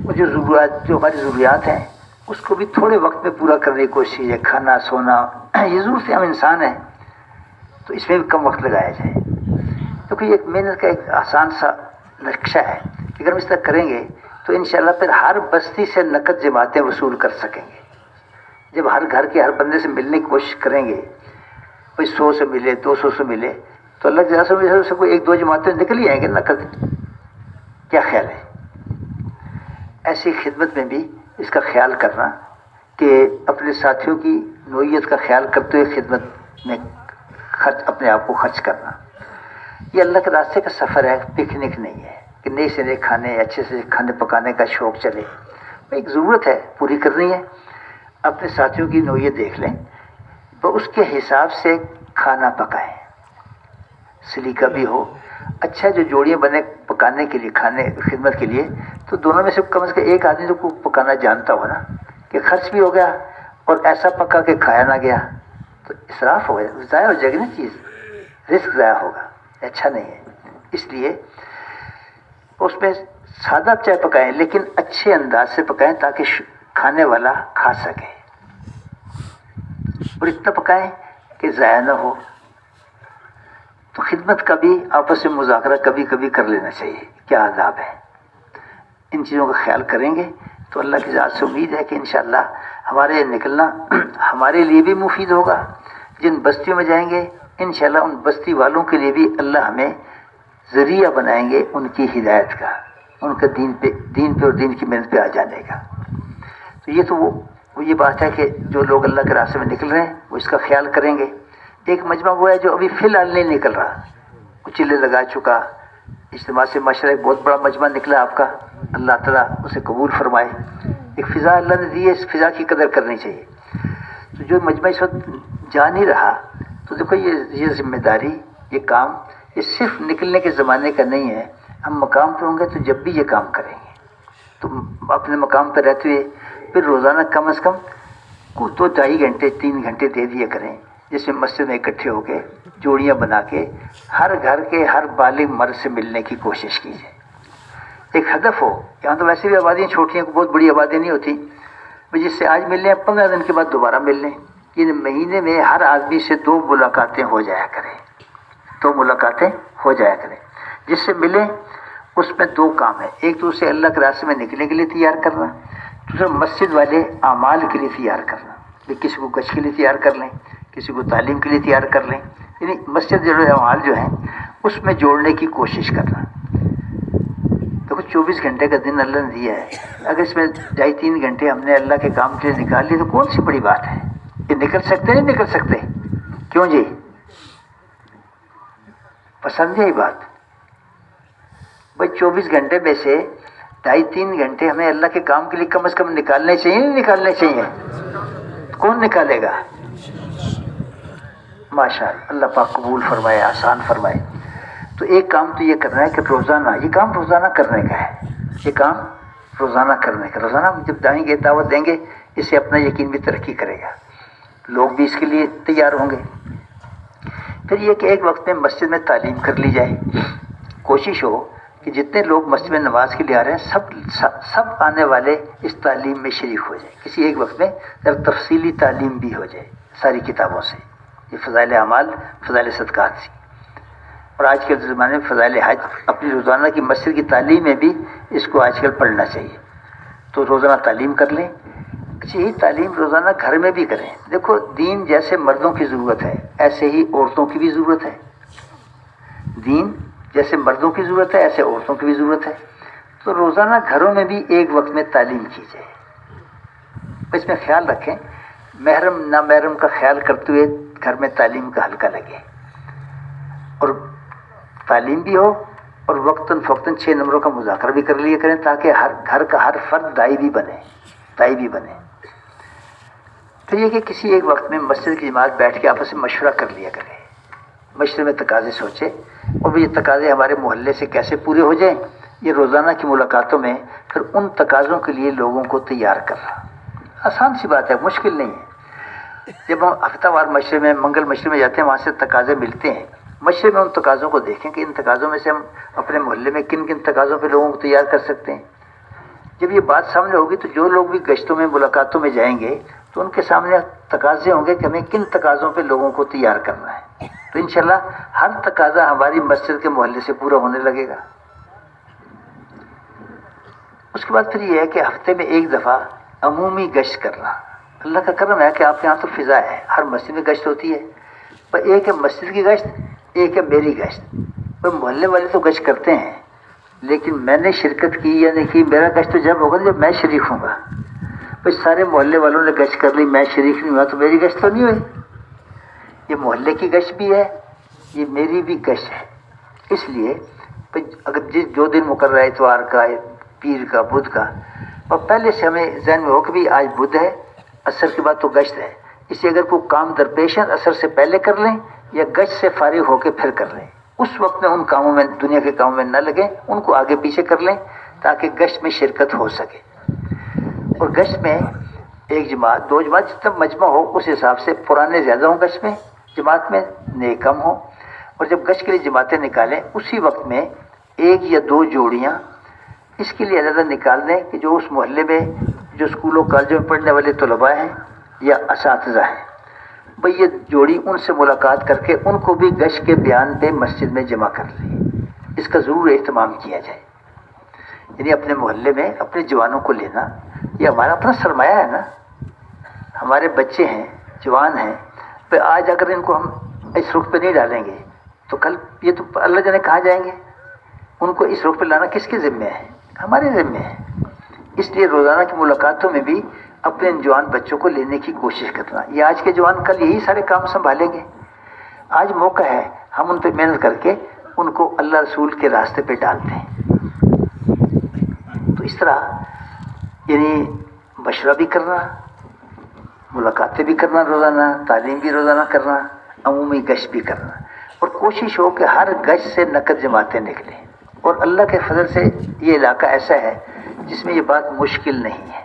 وہ جو ضروریات، جو ہماری ضروریات ہیں اس کو بھی تھوڑے وقت میں پورا کرنے کی کوشش ہے. کھانا، سونا، یہ ضرورتیں، ہم انسان ہیں تو اس میں بھی کم وقت لگایا جائے. کیونکہ یہ ایک محنت کا ایک آسان سا نقشہ ہے کہ اگر ہم اس طرح کریں گے تو انشاءاللہ پھر ہر بستی سے نقد جماعتیں وصول کر سکیں گے. جب ہر گھر کے ہر بندے سے ملنے کی کوشش کریں گے، کوئی 100 سے ملے، 200 سے ملے، تو اللہ کے راستے سے کوئی 1-2 جماعتیں نکل ہی آئیں گے نقد. کیا خیال ہے؟ ایسی خدمت میں بھی اس کا خیال کرنا کہ اپنے ساتھیوں کی نوعیت کا خیال کرتے ہوئے خدمت میں اپنے آپ کو خرچ کرنا. یہ اللہ کے راستے کا سفر ہے، پکنک نہیں ہے کہ نئے سے نئے کھانے، اچھے سے کھانے پکانے کا شوق چلے. ایک ضرورت ہے پوری کرنی ہے. اپنے ساتھیوں کی نوعیت دیکھ لیں تو اس کے حساب سے کھانا پکائیں، سلیقہ بھی ہو اچھا. جو جوڑیاں بنے پکانے کے لیے، کھانے خدمت کے لیے، تو دونوں میں سے کم از کم ایک آدمی تو کو پکانا جانتا ہو نا، کہ خرچ بھی ہو گیا اور ایسا پکا کہ کھایا نہ گیا تو اسراف ہو گیا، ضائع ہو جائے گی نا چیز، رزق ضائع ہوگا، اچھا نہیں ہے. اس لیے اس میں سادہ چائے پکائیں لیکن اچھے انداز سے پکائیں تاکہ کھانے والا کھا سکے، اور اتنا پکائیں کہ ضائع نہ ہو. تو خدمت کا بھی آپس میں مذاکرہ کبھی کبھی کر لینا چاہیے، کیا آداب ہے. ان چیزوں کا خیال کریں گے تو اللہ کی ذات سے امید ہے کہ انشاءاللہ ہمارے نکلنا ہمارے لیے بھی مفید ہوگا. جن بستیوں میں جائیں گے انشاءاللہ ان بستی والوں کے لیے بھی اللہ ہمیں ذریعہ بنائیں گے ان کی ہدایت کا، ان کا دین پہ اور دین کی محنت پہ آ جانے کا. تو یہ تو وہ یہ بات ہے کہ جو لوگ اللہ کے راستے میں نکل رہے ہیں وہ اس کا خیال کریں گے. ایک مجمع وہ ہے جو ابھی فی الحال نہیں نکل رہا، کچھ چلے لگا چکا، اجتماع سے ماشاءاللہ ایک بہت بڑا مجمع نکلا آپ کا، اللہ تعالیٰ اسے قبول فرمائے. ایک فضا اللہ نے دی ہے، اس فضا کی قدر کرنی چاہیے. تو جو مجمع اس وقت جا نہیں رہا، تو دیکھو یہ ذمہ داری، یہ کام، یہ صرف نکلنے کے زمانے کا نہیں ہے. ہم مقام پہ ہوں گے تو جب بھی یہ کام کریں گے تو اپنے مقام پہ رہتے ہوئے پھر روزانہ کم از کم 2-2.5 گھنٹے 3 گھنٹے دے دیا کریں، جس میں مسجد میں اکٹھے ہو کے جوڑیاں بنا کے ہر گھر کے ہر بالغ مرد سے ملنے کی کوشش کیجیے. ایک ہدف ہو. یہاں تو ویسے بھی آبادیاں چھوٹی ہیں، بہت بڑی آبادی نہیں ہوتی. جس سے آج مل لیں 15 دن کے بعد دوبارہ مل لیں. یہ مہینے میں ہر آدمی سے 2 ملاقاتیں ہو جایا کریں، 2 ملاقاتیں ہو جایا کریں. جس سے ملیں اس میں 2 کام ہیں. ایک تو اسے اللہ کے راستے میں نکلنے کے لیے تیار کرنا، دوسرا مسجد والے اعمال کے لیے تیار کرنا. کسی کو گشت کے لیے تیار کر لیں، کسی کو تعلیم کے لیے تیار کر لیں. یعنی مسجد جو اعمال جو ہیں اس میں جوڑنے کی کوشش کرنا. دیکھو 24 گھنٹے کا دن اللہ نے دیا ہے، اگر اس میں 2.5-3 گھنٹے ہم نے اللہ کے کام کے لیے نکال لیے تو کون سی بڑی بات ہے. یہ نکل سکتے نہیں نکل سکتے؟ کیوں جی؟ پسند ہے یہ بات؟ بھائی 24 گھنٹے میں سے 2.5-3 گھنٹے ہمیں اللہ کے کام کے لیے کم از کم نکالنے چاہیے، نہیں نکالنے چاہیے؟ کون نکالے گا؟ ماشاءاللہ، اللہ پاک قبول فرمائے، آسان فرمائے. تو ایک کام تو یہ کرنا ہے کہ روزانہ، یہ کام روزانہ کرنے کا ہے، یہ کام روزانہ کرنے کا. روزانہ جب جائیں گے دعوت دیں گے، اس سے اپنا یقین بھی ترقی کرے گا، لوگ بھی اس کے لیے تیار ہوں گے. پھر یہ کہ ایک وقت میں مسجد میں تعلیم کر لی جائے. کوشش ہو کہ جتنے لوگ مسجد میں نماز کے لیے آ رہے ہیں سب آنے والے اس تعلیم میں شریک ہو جائے. کسی ایک وقت میں تفصیلی تعلیم بھی ہو جائے ساری کتابوں سے. یہ فضائل اعمال، فضائل صدقات سی، اور آج کے زمانے میں فضائل حج، اپنی روزانہ کی مسجد کی تعلیم میں بھی اس کو آج کل پڑھنا چاہیے. تو روزانہ تعلیم کر لیں. اچھی ہی تعلیم روزانہ گھر میں بھی کریں. دیکھو دین جیسے مردوں کی ضرورت ہے ایسے ہی عورتوں کی بھی ضرورت ہے. دین جیسے مردوں کی ضرورت ہے ایسے عورتوں کی بھی ضرورت ہے. تو روزانہ گھروں میں بھی ایک وقت میں تعلیم کی جائے. اس میں خیال رکھیں محرم نامحرم کا خیال کرتے ہوئے گھر میں تعلیم کا حلقہ لگے، اور تعلیم بھی ہو اور وقتاً فوقتاً 6 نمبروں کا مذاکرہ بھی کر لیا کریں تاکہ ہر گھر کا ہر فرد دائی بھی بنے. پھر یہ کہ کسی ایک وقت میں مسجد کی جماعت بیٹھ کے آپس میں مشورہ کر لیا کرے. مشورے میں تقاضے سوچے اور بھی یہ تقاضے ہمارے محلے سے کیسے پورے ہو جائیں یہ روزانہ کی ملاقاتوں میں پھر ان تقاضوں کے لیے لوگوں کو تیار کرنا آسان سی بات ہے، مشکل نہیں ہے۔ جب ہم ہفتہ وار مشرے میں، منگل مشرے میں جاتے ہیں، وہاں سے تقاضے ملتے ہیں، مشرے میں ان تقاضوں کو دیکھیں کہ ان تقاضوں میں سے ہم اپنے محلے میں کن کن تقاضوں پہ لوگوں کو تیار کر سکتے ہیں۔ جب یہ بات سامنے ہوگی تو جو لوگ بھی گشتوں میں، ملاقاتوں میں جائیں گے تو ان کے سامنے تقاضے ہوں گے کہ ہمیں کن تقاضوں پہ لوگوں کو تیار کرنا ہے، تو انشاءاللہ ہر تقاضا ہماری مسجد کے محلے سے پورا ہونے لگے گا۔ اس کے بعد پھر یہ ہے کہ ہفتے میں ایک دفعہ عمومی گشت کرنا۔ اللہ کا کرم ہے کہ آپ کے یہاں تو فضا ہے، ہر مسجد میں گشت ہوتی ہے، پر ایک ہے مسجد کی گشت، ایک ہے میری گشت۔ پر محلے والے تو گشت کرتے ہیں، لیکن میں نے شرکت کی یا نہیں کی، میرا گشت تو جب ہوگا جب میں شریک ہوں گا۔ بھائی سارے محلے والوں نے گشت کر لی، میں شریک نہیں ہوا تو میری گشت تو نہیں ہوئی۔ یہ محلے کی گشت بھی ہے، یہ میری بھی گشت ہے۔ اس لیے اگر جو دن مقرر ہے، اتوار کا، پیر کا، بدھ کا، اور پہلے سے ہمیں ذہن میں ہو کہ بھی آج بدھ ہے، عصر کے بعد تو گشت ہے، اس لیے اگر کوئی کام درپیش ہے عصر سے پہلے کر لیں یا گشت سے فارغ ہو کے پھر کر لیں، اس وقت میں ان کاموں میں، دنیا کے کاموں میں نہ لگیں، ان کو آگے پیچھے کر لیں تاکہ گشت میں شرکت ہو سکے۔ اور گشت میں ایک جماعت، دو جماعت، جتنا مجمع ہو اس حساب سے پرانے زیادہ ہوں گشت میں، جماعت میں نئے کم ہوں۔ اور جب گشت کے لیے جماعتیں نکالیں اسی وقت میں ایک یا دو جوڑیاں اس کے لیے علیحدہ نکال دیں کہ جو اس محلے میں جو اسکولوں کالجوں میں پڑھنے والے طلباء ہیں یا اساتذہ ہیں، بھئی یہ جوڑی ان سے ملاقات کر کے ان کو بھی گشت کے بیان پہ مسجد میں جمع کر لیں۔ اس کا ضرور اہتمام کیا جائے، یعنی اپنے محلے میں اپنے جوانوں کو لینا، یہ ہمارا اپنا سرمایہ ہے نا، ہمارے بچے ہیں، جوان ہیں، پھر آج اگر ان کو ہم اس رخ پہ نہیں ڈالیں گے تو کل یہ تو اللہ جانے کہاں جائیں گے۔ ان کو اس رخ پہ لانا کس کے ذمہ ہے؟ ہمارے ذمہ ہے۔ اس لیے روزانہ کی ملاقاتوں میں بھی اپنے جوان بچوں کو لینے کی کوشش کرنا۔ یہ آج کے جوان کل یہی سارے کام سنبھالیں گے، آج موقع ہے ہم ان پہ محنت کر کے ان کو اللہ رسول کے راستے پہ ڈالتے ہیں۔ تو اس طرح یعنی مشورہ بھی کرنا، ملاقاتیں بھی کرنا روزانہ، تعلیم بھی روزانہ کرنا، عمومی گشت بھی کرنا، اور کوشش ہو کہ ہر گشت سے نقد جماعتیں نکلیں۔ اور اللہ کے فضل سے یہ علاقہ ایسا ہے جس میں یہ بات مشکل نہیں ہے،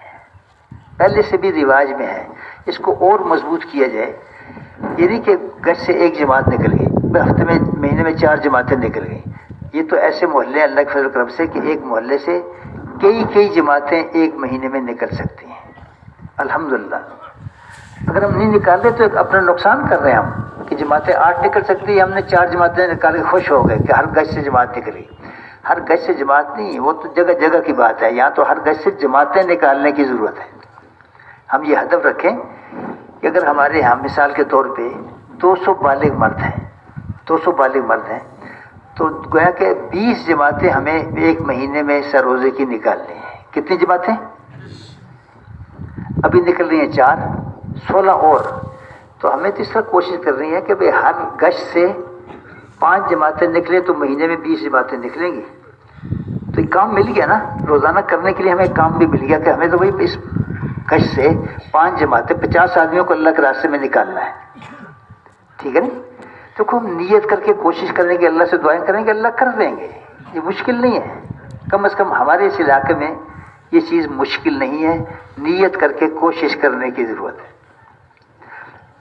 پہلے سے بھی رواج میں ہے، اس کو اور مضبوط کیا جائے۔ یہ نہیں کہ گشت سے ایک جماعت نکل گئی، ہفتے میں، مہینے میں 4 جماعتیں نکل گئیں۔ یہ تو ایسے محلے اللہ کے فضل و کرم سے کہ ایک محلے سے کئی جماعتیں ایک مہینے میں نکل سکتی ہیں، الحمدللہ۔ اگر ہم نہیں نکالتے تو اپنا نقصان کر رہے ہیں ہم، کہ جماعتیں 8 نکل سکتی ہیں، ہم نے 4 جماعتیں نکال کے خوش ہو گئے کہ ہر گشت سے جماعت نکلی۔ ہر گشت سے جماعت نہیں، وہ تو جگہ جگہ کی بات ہے، یہاں تو ہر گشت سے جماعتیں نکالنے کی ضرورت ہے۔ ہم یہ ہدف رکھیں کہ اگر ہمارے یہاں مثال کے طور پہ 200 بالغ مرد ہیں، 200 بالغ مرد ہیں، تو گویا کہ 20 جماعتیں ہمیں ایک مہینے میں سر روزے کی نکالنی ہیں۔ کتنی جماعتیں؟ ابھی نکل رہی ہیں 4، 16 اور، تو ہمیں تو اس طرح کوشش کر رہی ہے کہ بھئی ہر گشت سے 5 جماعتیں نکلیں تو مہینے میں 20 جماعتیں نکلیں گی۔ تو یہ کام مل گیا نا، روزانہ کرنے کے لیے ہمیں کام بھی مل گیا کہ ہمیں تو بھئی اس گشت سے 5 جماعتیں 50 آدمیوں کو اللہ کے راستے میں نکالنا ہے، ٹھیک ہے نا۔ تو ہم نیت کر کے کوشش کریں گے، اللہ سے دعائیں کریں گے، اللہ کر دیں گے، یہ مشکل نہیں ہے۔ کم از کم ہمارے اس علاقے میں یہ چیز مشکل نہیں ہے، نیت کر کے کوشش کرنے کی ضرورت ہے۔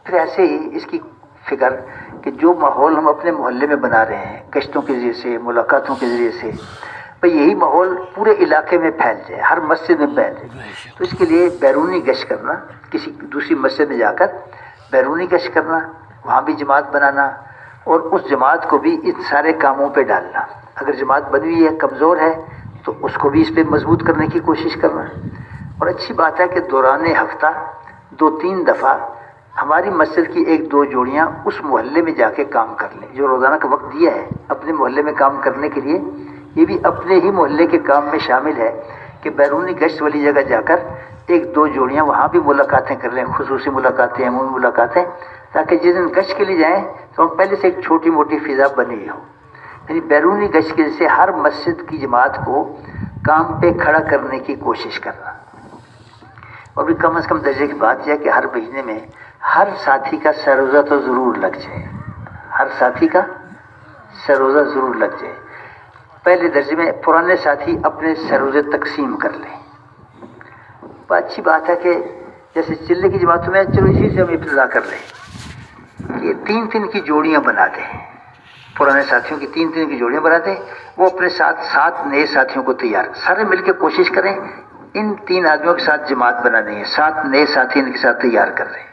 پھر ایسے ہی اس کی فکر کہ جو ماحول ہم اپنے محلے میں بنا رہے ہیں گشتوں کے ذریعے سے، ملاقاتوں کے ذریعے سے، بھئی یہی ماحول پورے علاقے میں پھیل جائے، ہر مسجد میں پھیل جائے، تو اس کے لیے بیرونی گشت کرنا، کسی دوسری مسجد میں جا کر بیرونی گشت کرنا، وہاں بھی جماعت بنانا، اور اس جماعت کو بھی ان سارے کاموں پہ ڈالنا۔ اگر جماعت بنی ہوئی ہے، کمزور ہے، تو اس کو بھی اس پہ مضبوط کرنے کی کوشش کرنا۔ اور اچھی بات ہے کہ دوران ہفتہ 2-3 دفعہ ہماری مسجد کی 1-2 جوڑیاں اس محلے میں جا کے کام کر لیں، جو روزانہ کا وقت دیا ہے اپنے محلے میں کام کرنے کے لیے، یہ بھی اپنے ہی محلے کے کام میں شامل ہے کہ بیرونی گشت والی جگہ جا کر 1-2 جوڑیاں وہاں بھی ملاقاتیں کر لیں، خصوصی ملاقاتیں، عمومی ملاقاتیں، تاکہ جس دن گشت کے لیے جائیں تو ہم پہلے سے ایک چھوٹی موٹی فضا بنی ہو۔ یعنی بیرونی گشت کے سے ہر مسجد کی جماعت کو کام پہ کھڑا کرنے کی کوشش کرنا۔ اور بھی کم از کم درجے کی بات یہ ہے کہ ہر مہینے میں ہر ساتھی کا سروزہ تو ضرور لگ جائے، ہر ساتھی کا سروزہ ضرور لگ جائے۔ پہلے درجے میں پرانے ساتھی اپنے سروزے تقسیم کر لیں. اچھی بات ہے کہ جیسے چلے کی جماعتوں میں چلو اسی سے ہم ابتدا کر لیں. یہ 3 کی جوڑیاں بنا دیں، پرانے ساتھیوں کی 3 کی جوڑیاں بنا دیں. وہ اپنے ساتھ 7 نئے ساتھیوں کو تیار، سارے مل کے کوشش کریں ان 3 آدمیوں کے ساتھ جماعت بنانی ہے. 7 نئے ساتھی ان کے ساتھ تیار کر لیں.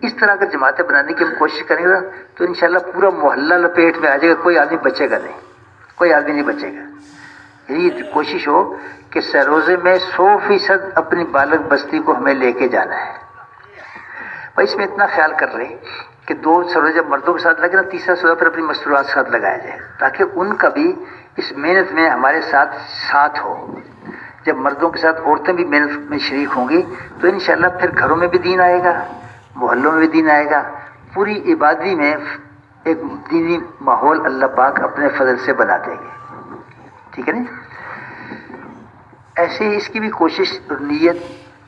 اس طرح اگر جماعتیں بنانے کی ہم کوشش کریں گے تو انشاءاللہ پورا محلہ لپیٹ میں آ جائے گا، کوئی آدمی بچے گا نہیں، کوئی آدمی نہیں بچے گا. یہی کوشش ہو کہ سروزے میں 100% اپنی بالغ بستی کو ہمیں لے کے جانا ہے. بھائی اس میں اتنا خیال کر لیں کہ 2 سروزے جب مردوں کے ساتھ لگے نا، تیسرا سروزہ پھر اپنی مستورات کے ساتھ لگایا جائے تاکہ ان کا بھی اس محنت میں ہمارے ساتھ ہو. جب مردوں کے ساتھ عورتیں بھی محنت میں شریک ہوں گی تو انشاءاللہ پھر گھروں میں بھی دین آئے گا، محلوں میں بھی دین آئے گا. پوری عبادی میں ایک دینی ماحول اللہ پاک اپنے فضل سے بنا دیں گے. ٹھیک ہے نا؟ ایسے ہی اس کی بھی کوشش اور نیت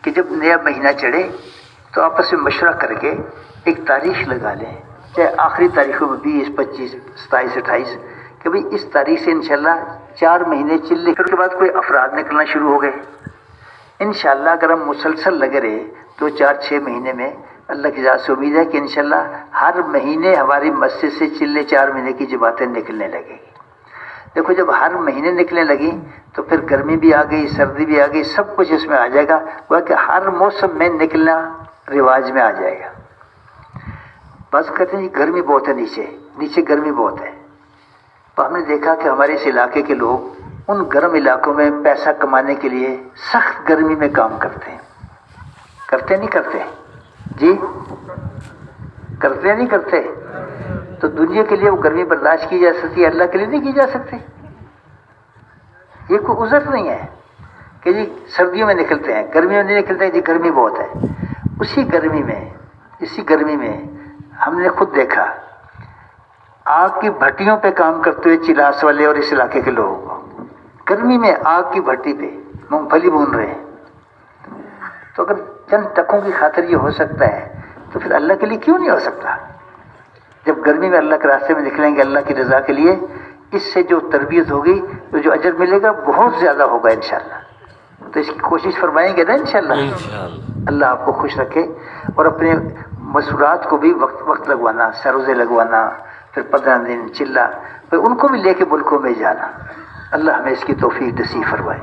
کہ جب نیا مہینہ چڑھے تو آپس میں مشورہ کر کے ایک تاریخ لگا لیں، چاہے آخری تاریخوں میں 20، 25، 27، 28، کہ بھئی اس تاریخ سے انشاءاللہ 4 مہینے چلے کے بعد کوئی افراد نکلنا شروع ہو گئے. انشاءاللہ اگر ہم مسلسل لگے رہے 2، 4، 6 مہینے میں، اللہ کی ذات سے امید ہے کہ انشاءاللہ ہر مہینے ہماری مسجد سے چلے 4 مہینے کی جماعتیں نکلنے لگیں گی. دیکھو جب ہر مہینے نکلنے لگی تو پھر گرمی بھی آ گئی، سردی بھی آ گئی، سب کچھ اس میں آ جائے گا. وہ کہ ہر موسم میں نکلنا رواج میں آ جائے گا. بس کہتے ہیں گرمی بہت ہے، نیچے گرمی بہت ہے. تو ہم نے دیکھا کہ ہمارے اس علاقے کے لوگ ان گرم علاقوں میں پیسہ کمانے کے لیے سخت گرمی میں کام کرتے ہیں. کرتے نہیں کرتے؟ جی کرتے نہیں کرتے؟ تو دنیا کے لیے وہ گرمی برداشت کی جا سکتی ہے، اللہ کے لیے نہیں کی جا سکتی. یہ کوئی عذر نہیں ہے کہ جی سردیوں میں نکلتے ہیں، گرمیوں میں نہیں نکلتے ہیں، جی گرمی بہت ہے. اسی گرمی میں ہم نے خود دیکھا آگ کی بھٹیوں پہ کام کرتے ہوئے چلاس والے اور اس علاقے کے لوگ گرمی میں آگ کی بھٹی پہ مونگ پھلی بھون رہے ہیں. تو اگر چند ٹکوں کی خاطر یہ ہو سکتا ہے تو پھر اللہ کے لیے کیوں نہیں ہو سکتا؟ جب گرمی میں اللہ کے راستے میں نکلیں گے اللہ کی رضا کے لیے، اس سے جو تربیت ہوگی تو جو اجر ملے گا بہت زیادہ ہوگا انشاءاللہ. تو اس کی کوشش فرمائیں گے نا انشاءاللہ. اللہ آپ کو خوش رکھے اور اپنے مسورات کو بھی وقت لگوانا، سروزے لگوانا، پھر 15 دن چلا، پھر ان کو بھی لے کے ملکوں میں جانا. اللہ ہمیں اس کی توفیق نصیب فرمائے.